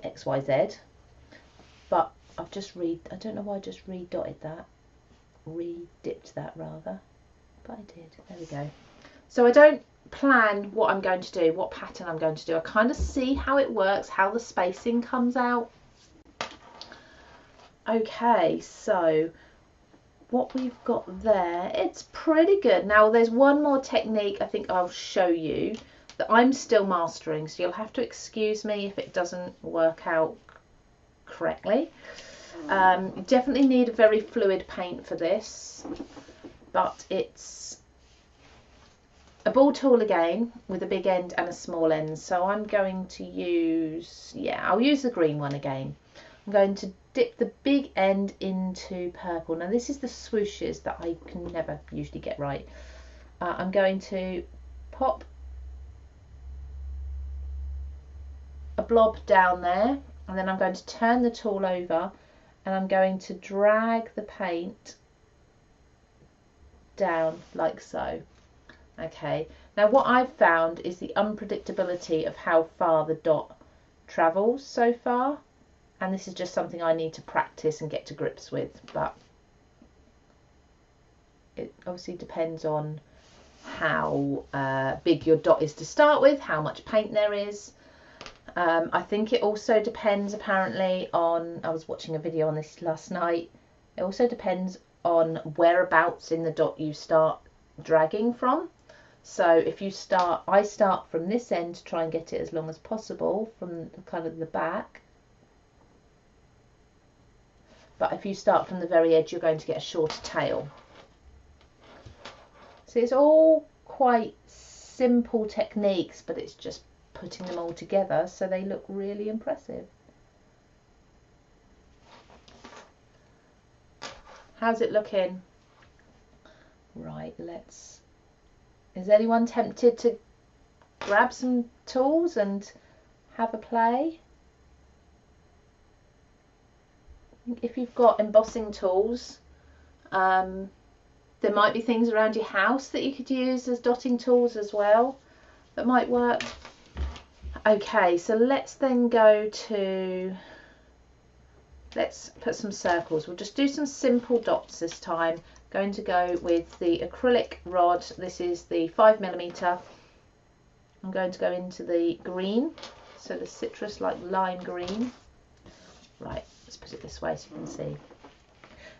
XYZ, but I've just I don't know why I just re-dipped that rather, but I did. There we go. So I don't plan what I'm going to do, what pattern I'm going to do. I kind of see how it works, how the spacing comes out. Okay, so what we've got there, it's pretty good. Now there's one more technique I think I'll show you that I'm still mastering, so you'll have to excuse me if it doesn't work out correctly. You definitely need a very fluid paint for this, but it's a ball tool again with a big end and a small end. So I'm going to use, I'll use the green one again. I'm going to dip the big end into purple. Now this is the swooshes that I can never usually get right. I'm going to pop a blob down there, and then I'm going to turn the tool over and I'm going to drag the paint down like so. Okay, now what I've found is the unpredictability of how far the dot travels so far, and this is just something I need to practice and get to grips with, but it obviously depends on how big your dot is to start with, how much paint there is. I think it also depends apparently on, I was watching a video on this last night, it also depends on whereabouts in the dot you start dragging from. So if you start, I start from this end to try and get it as long as possible from the kind of the back, but if you start from the very edge you're going to get a shorter tail. So it's all quite simple techniques, but it's just putting them all together so they look really impressive. How's it looking? Right, is anyone tempted to grab some tools and have a play? If you've got embossing tools, there might be things around your house that you could use as dotting tools as well that might work. Okay, so let's then go to, let's put some circles. We'll just do some simple dots this time. Going to go with the acrylic rod. This is the 5mm. I'm going to go into the green, so the citrus, like lime green. Right, let's put it this way so you can see.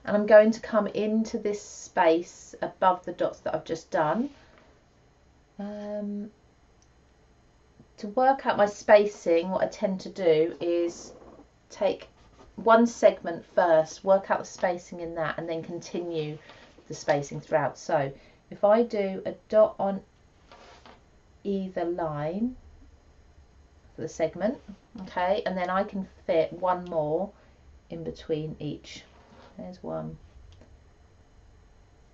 And I'm going to come into this space above the dots that I've just done. To work out my spacing, what I tend to do is take one segment first, work out the spacing in that, and then continue the spacing throughout. So if I do a dot on either line for the segment, okay, and then I can fit one more in between each. There's one,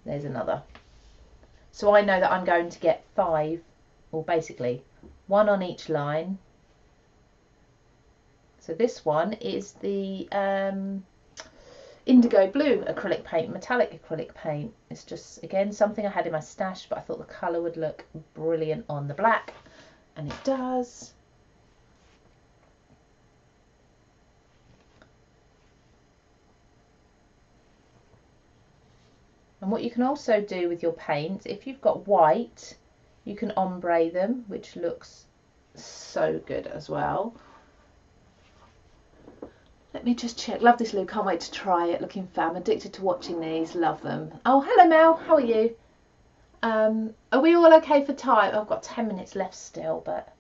there's another. So I know that I'm going to get 5, or basically one on each line. So this one is the indigo blue acrylic paint, metallic acrylic paint. It's just, again, something I had in my stash, but I thought the colour would look brilliant on the black, and it does. And what you can also do with your paint, if you've got white, you can ombre them, which looks so good as well. Let me just check. Love this look. Can't wait to try it. Looking fab. I'm addicted to watching these. Love them. Oh, hello Mel. How are you? Are we all okay for time? I've got 10 minutes left still, but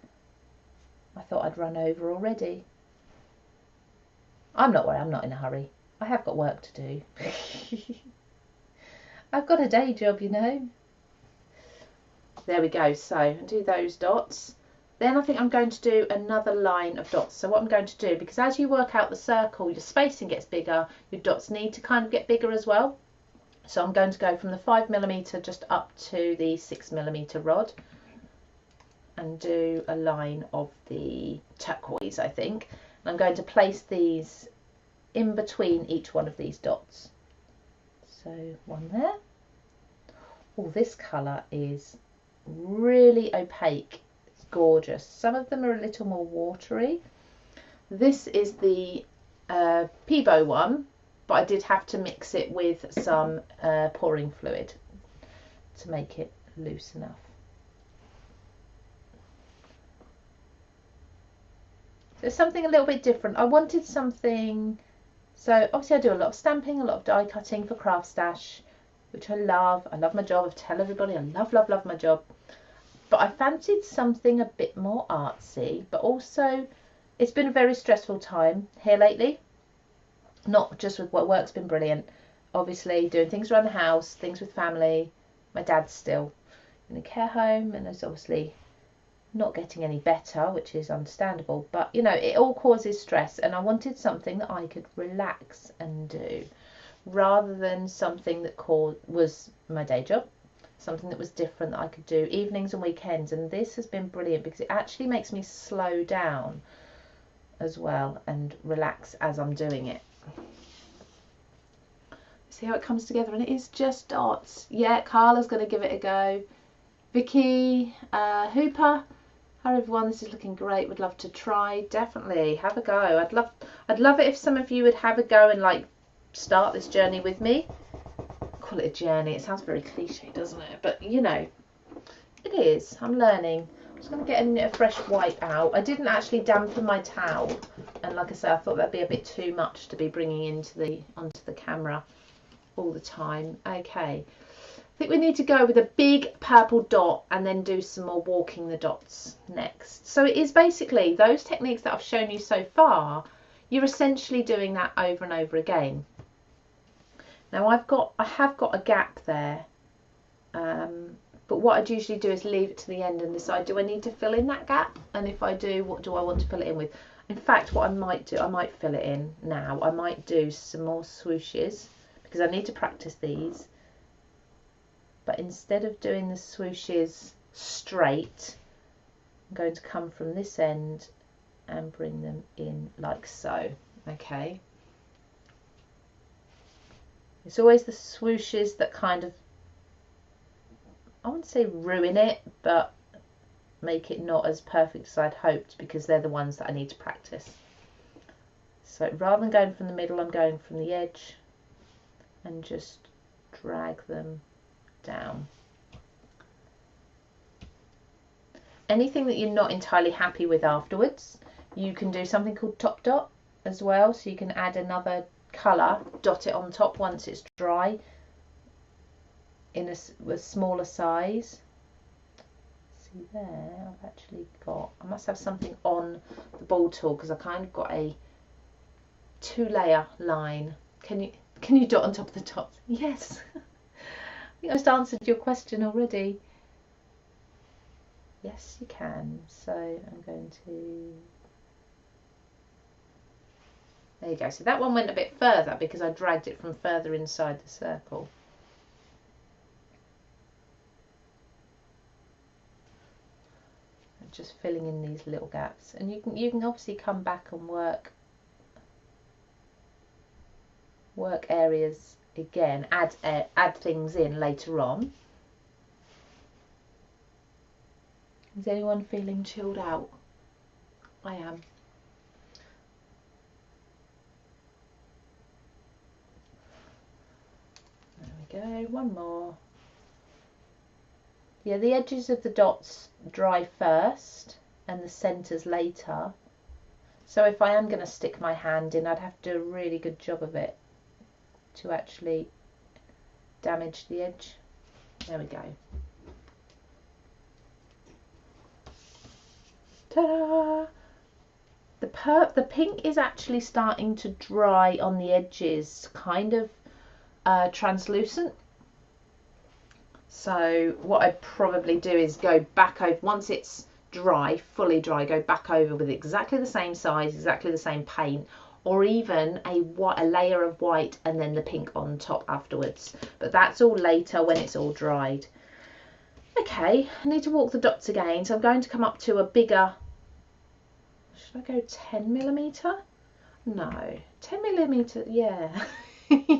I thought I'd run over already. I'm not worried. I'm not in a hurry. I have got work to do. I've got a day job, you know. There we go. So do those dots. Then I think I'm going to do another line of dots. So what I'm going to do, because as you work out the circle, your spacing gets bigger, your dots need to kind of get bigger as well. So I'm going to go from the 5mm just up to the 6mm rod and do a line of the turquoise, I think. And I'm going to place these in between each one of these dots. So one there. Oh, this colour is really opaque. Gorgeous. Some of them are a little more watery. This is the Peebo one, but I did have to mix it with some pouring fluid to make it loose enough. So something a little bit different. I wanted something, so obviously I do a lot of stamping, a lot of die cutting for Craft Stash, which I love. I love my job. I tell everybody I love, love, love my job. But I fancied something a bit more artsy, but also it's been a very stressful time here lately. Not just with work's been brilliant. Obviously doing things around the house, things with family. My dad's still in a care home and is obviously not getting any better, which is understandable. But, you know, it all causes stress, and I wanted something that I could relax and do rather than something that was my day job. Something that was different that I could do evenings and weekends, and this has been brilliant because it actually makes me slow down as well and relax as I'm doing it. See how it comes together, and it is just dots. Yeah, Carla's going to give it a go. Vicky, Hooper, hi everyone, this is looking great. Would love to try. Definitely have a go. I'd love it if some of you would have a go and like start this journey with me. Call it a journey, it sounds very cliche, doesn't it? But you know, it is. I'm learning. I'm just going to get a fresh wipe out. I didn't actually dampen my towel, and like I said, I thought that'd be a bit too much to be bringing onto the camera all the time. Okay, I think we need to go with a big purple dot and then do some more walking the dots next. So it is basically those techniques that I've shown you so far. You're essentially doing that over and over again. Now I have got a gap there, but what I'd usually do is leave it to the end and decide, do I need to fill in that gap? And if I do, what do I want to fill it in with? In fact, what I might do, I might fill it in now. I might do some more swooshes because I need to practice these. But instead of doing the swooshes straight, I'm going to come from this end and bring them in like so. Okay. It's always the swooshes that kind of, I wouldn't say ruin it, but make it not as perfect as I'd hoped, because they're the ones that I need to practice. So rather than going from the middle, I'm going from the edge and just drag them down. Anything that you're not entirely happy with afterwards, you can do something called top dot as well, so you can add another colour, dot it on top once it's dry in a smaller size. See there, I've actually got, I must have something on the ball tool because I kind of got a 2-layer line. Can you dot on top of the dots? Yes. I think I just answered your question already. Yes, you can. So I'm going to, there you go. So that one went a bit further because I dragged it from further inside the circle. I'm just filling in these little gaps, and you can obviously come back and work work areas again, add things in later on. Is anyone feeling chilled out? I am. There we go, one more. Yeah, the edges of the dots dry first and the centres later. So if I am going to stick my hand in, I'd have to do a really good job of it to actually damage the edge. There we go. Ta-da! The pink is actually starting to dry on the edges, kind of translucent. So what I'd probably do is go back over, once it's dry, fully dry, go back over with exactly the same size, exactly the same paint, or even a layer of white and then the pink on top afterwards. But that's all later when it's all dried. Okay, I need to walk the dots again, so I'm going to come up to a bigger, should I go 10mm? No, 10mm, yeah.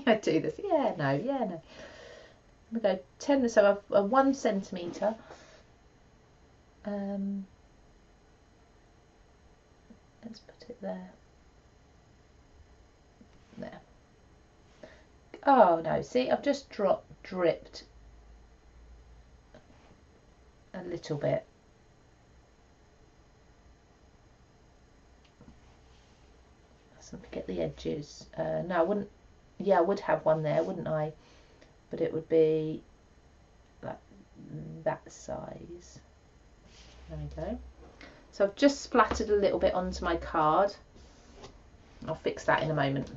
I do this, yeah, no. We go 10, so a 1 centimetre. Let's put it there. There. Oh no, see, I've just dripped a little bit. So forget the edges. No, I wouldn't. Yeah, I would have one there, wouldn't I? But it would be like that size. There we go. So I've just splattered a little bit onto my card. I'll fix that in a moment.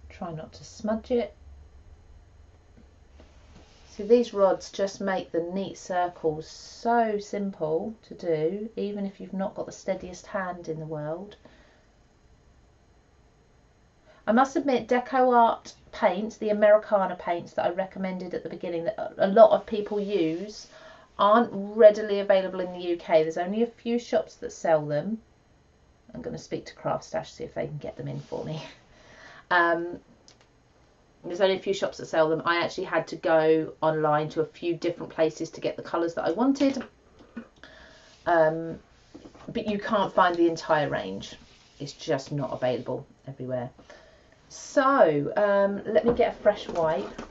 Try not to smudge it. So these rods just make the neat circles so simple to do, even if you've not got the steadiest hand in the world. I must admit, Deco Art paints, the Americana paints that I recommended at the beginning, that a lot of people use, aren't readily available in the UK. There's only a few shops that sell them. I'm going to speak to Craft Stash, see if they can get them in for me. There's only a few shops that sell them. I actually had to go online to a few different places to get the colours that I wanted. But you can't find the entire range. It's just not available everywhere. So let me get a fresh wipe.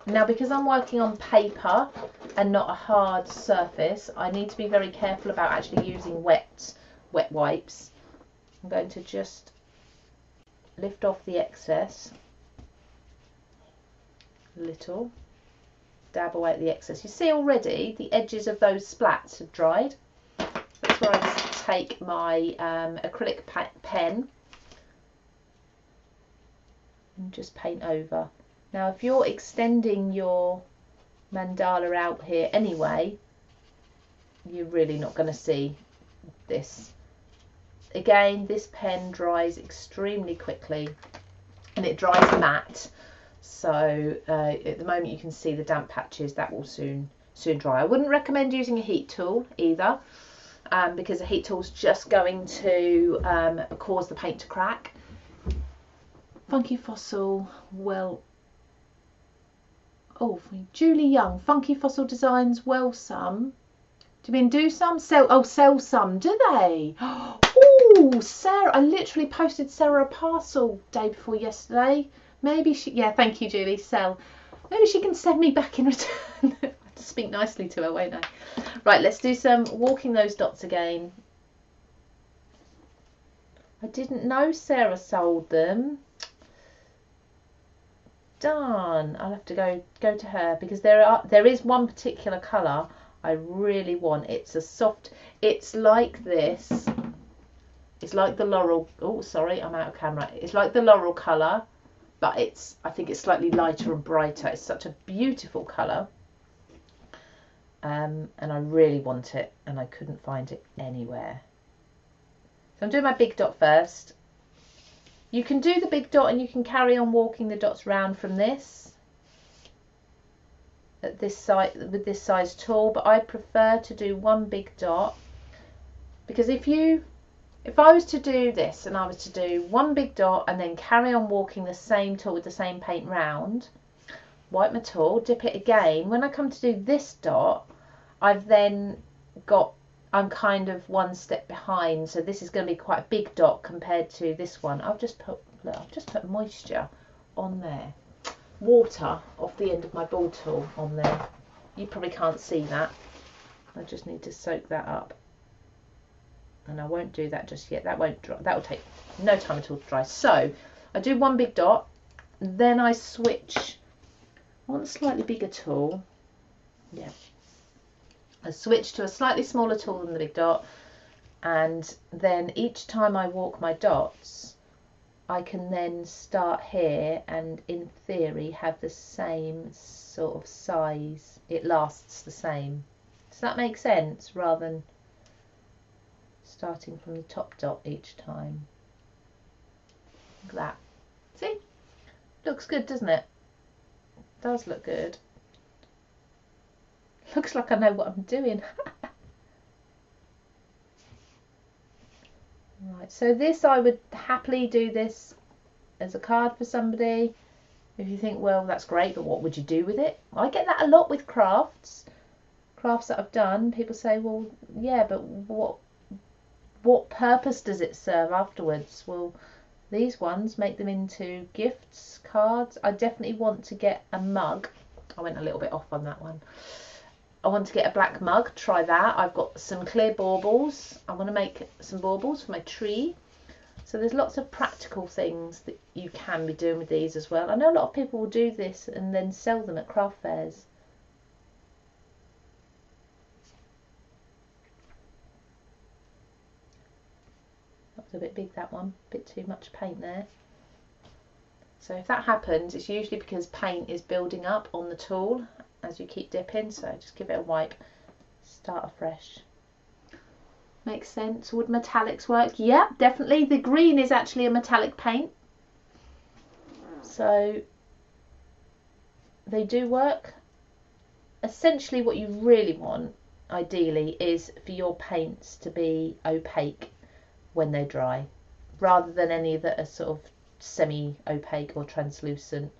Now, because I'm working on paper and not a hard surface, I need to be very careful about actually using wet wipes. I'm going to just lift off the excess a little, dab away at the excess. You see already the edges of those splats have dried. That's where I take my acrylic pen and just paint over. Now, if you're extending your mandala out here anyway, you're really not going to see this. Again, this pen dries extremely quickly and it dries matte. So at the moment you can see the damp patches. That will soon dry. I wouldn't recommend using a heat tool either, because a heat tool is just going to cause the paint to crack. Funky Fossil, well, oh, Julie Young, Funky Fossil Designs, well, some. Do you mean do some? Sell some, do they? Oh, Sarah, I literally posted Sarah a parcel day before yesterday. Maybe she, yeah, thank you, Julie, sell. Maybe she can send me back in return. I have to speak nicely to her, won't I? Right, let's do some walking those dots again. I didn't know Sarah sold them. Darn, I'll have to go to her, because there is one particular colour I really want. It's a soft, it's like this. It's like the laurel. Oh, sorry, I'm out of camera. It's like the laurel colour, but I think it's slightly lighter and brighter. It's such a beautiful colour. And I really want it, and I couldn't find it anywhere. So I'm doing my big dot first. You can do the big dot and you can carry on walking the dots round from this at this side with this size tool, but I prefer to do one big dot, because if you If I was to do this and I was to do one big dot and then carry on walking the same tool with the same paint round, wipe my tool, dip it again, when I come to do this dot, I've then got, I'm kind of one step behind, so this is going to be quite a big dot compared to this one. I've just put moisture on there, water off the end of my ball tool on there. You probably can't see that. I just need to soak that up. And I won't do that just yet. That won't dry. That will take no time at all to dry. So I do one big dot, then I switch. I want a slightly bigger tool. Yeah. I switch to a slightly smaller tool than the big dot, and then each time I walk my dots, I can then start here and in theory have the same sort of size. It lasts the same. Does that make sense? Rather than starting from the top dot each time. Like that. See? Looks good, doesn't it? Does look good. Looks like I know what I'm doing. Right, so this, I would happily do this as a card for somebody. If you think, well, that's great, but what would you do with it? I get that a lot with crafts that I've done. People say, well, yeah, but what purpose does it serve afterwards? Well, these ones, make them into gifts, cards. I definitely want to get a mug. I went a little bit off on that one. I want to get a black mug, try that. I've got some clear baubles. I want to make some baubles for my tree. So there's lots of practical things that you can be doing with these as well. I know a lot of people will do this and then sell them at craft fairs. That was a bit big, that one. A bit too much paint there. So if that happens, it's usually because paint is building up on the tool as you keep dipping, so just give it a wipe, start afresh. Makes sense. Would metallics work? Yeah, definitely. The green is actually a metallic paint, so they do work. Essentially what you really want, ideally, is for your paints to be opaque when they dry, rather than any that are sort of semi-opaque or translucent.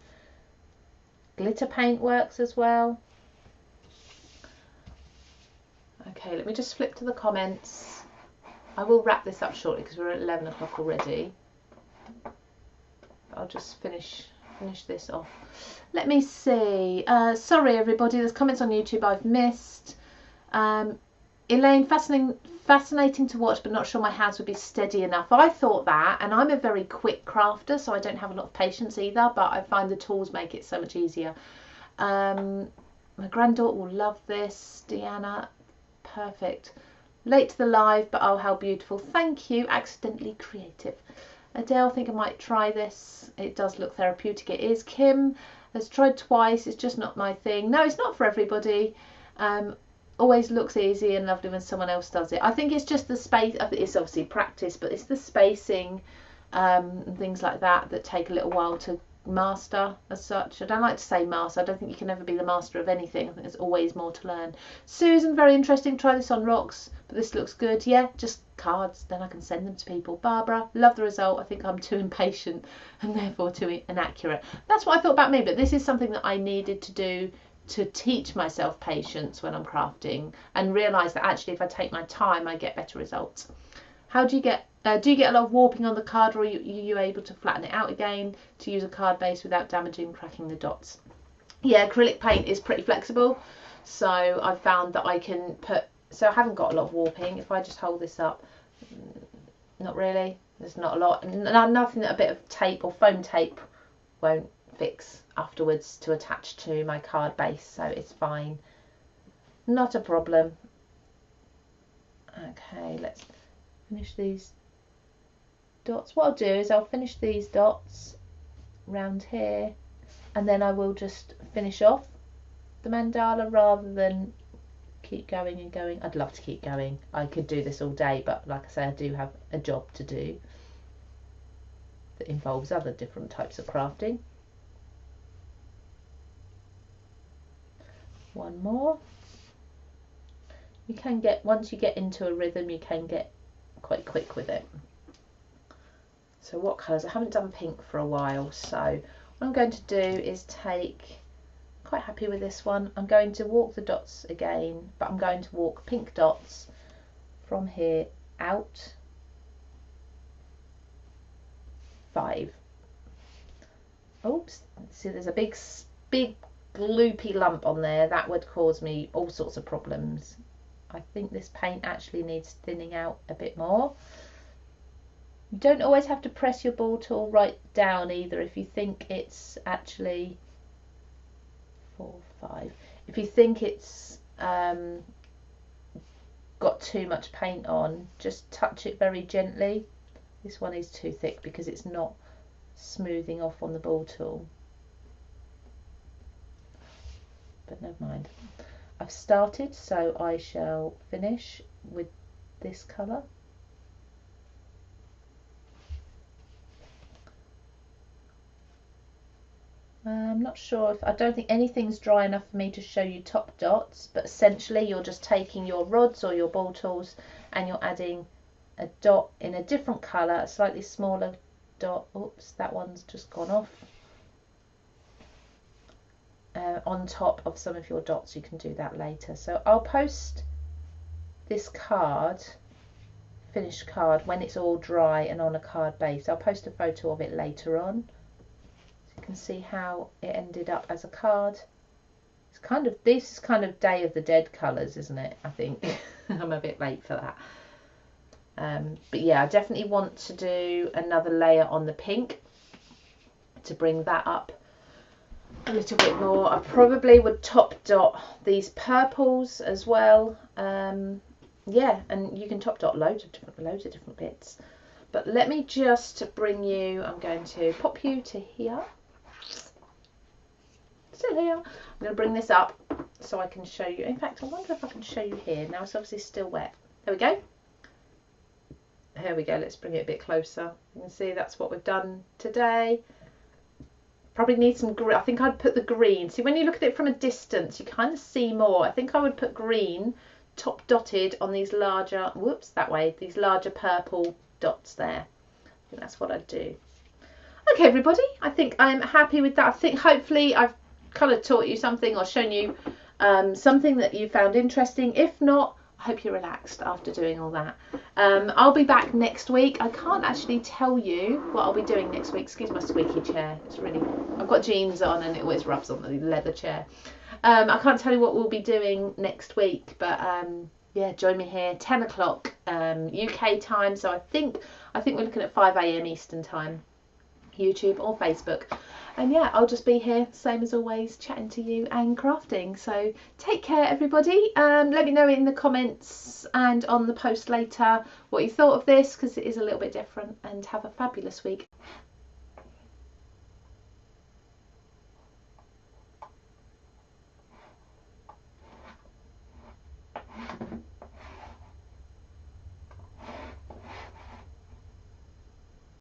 Glitter paint works as well. Okay, let me just flip to the comments. I will wrap this up shortly because we're at 11 o'clock already. I'll just finish this off. Let me see. Sorry everybody, there's comments on YouTube I've missed. Elaine, fascinating to watch, but not sure my hands would be steady enough. I thought that, and I'm a very quick crafter, so I don't have a lot of patience either, but I find the tools make it so much easier. My granddaughter will love this. Deanna, perfect. Late to the live, but oh, how beautiful. Thank you. Accidentally creative. Adele, I think I might try this. It does look therapeutic. It is. Kim has tried twice. It's just not my thing. No, it's not for everybody. Always looks easy and lovely when someone else does it. I think it's just the space. It's obviously practice, but it's the spacing and things like that that take a little while to master as such. I don't like to say master. I don't think you can ever be the master of anything. I think there's always more to learn. Susan, very interesting. Try this on rocks, but this looks good. Yeah, just cards. Then I can send them to people. Barbara, love the result. I think I'm too impatient and therefore too inaccurate. That's what I thought about me, but this is something that I needed to do to teach myself patience when I'm crafting and realise that actually if I take my time I get better results. How do you get a lot of warping on the card, or are you able to flatten it out again to use a card base without damaging, cracking the dots? Yeah, acrylic paint is pretty flexible, so I've found that I can put, so I haven't got a lot of warping. If I just hold this up, not really, there's not a lot, nothing that a bit of tape or foam tape won't fix afterwards to attach to my card base, so it's fine, not a problem. Okay, let's finish these dots. What I'll do is I'll finish these dots round here, and then I will just finish off the mandala rather than keep going and going. I'd love to keep going. I could do this all day, but like I say, I do have a job to do that involves other different types of crafting. One more. You can get, once you get into a rhythm, you can get quite quick with it. So what colours? I haven't done pink for a while, so what I'm going to do is take, quite happy with this one, I'm going to walk the dots again, but I'm going to walk pink dots from here out 5. Oops, see there's a big gloopy lump on there. That would cause me all sorts of problems. I think this paint actually needs thinning out a bit more. You don't always have to press your ball tool right down either if you think it's actually 4, 5. If you think it's got too much paint on, just touch it very gently. This one is too thick because it's not smoothing off on the ball tool. But never mind. I've started, so I shall finish with this colour. I'm not sure if, I don't think anything's dry enough for me to show you top dots, but essentially you're just taking your rods or your ball tools and you're adding a dot in a different colour, a slightly smaller dot. Oops, that one's just gone off. On top of some of your dots. You can do that later. So I'll post this card, finished card, when it's all dry and on a card base. I'll post a photo of it later on. You can see how it ended up as a card. It's kind of, this is kind of Day of the Dead colours, isn't it? I think I'm a bit late for that. But yeah, I definitely want to do another layer on the pink to bring that up a little bit more. I probably would top dot these purples as well. Yeah, and you can top dot loads of different bits. But let me just bring you, I'm going to pop you to here. Still here. I'm going to bring this up so I can show you. In fact, I wonder if I can show you here. Now it's obviously still wet. There we go. Here we go. Let's bring it a bit closer. You can see that's what we've done today. Probably need some green. I think I'd put the green. See, when you look at it from a distance, you kind of see more. I think I would put green top dotted on these larger, whoops, that way, these larger purple dots there. I think that's what I'd do. Okay, everybody, I think I'm happy with that. I think hopefully I've kind of taught you something or shown you something that you found interesting. If not, I hope you're relaxed after doing all that. I'll be back next week. I can't actually tell you what I'll be doing next week. Excuse my squeaky chair. It's really, I've got jeans on and it always rubs on the leather chair. I can't tell you what we'll be doing next week, but yeah, join me here 10 o'clock UK time. So I think we're looking at 5 AM Eastern time, YouTube or Facebook. And yeah, I'll just be here, same as always, chatting to you and crafting. So take care, everybody. Let me know in the comments and on the post later what you thought of this, because it is a little bit different. And have a fabulous week.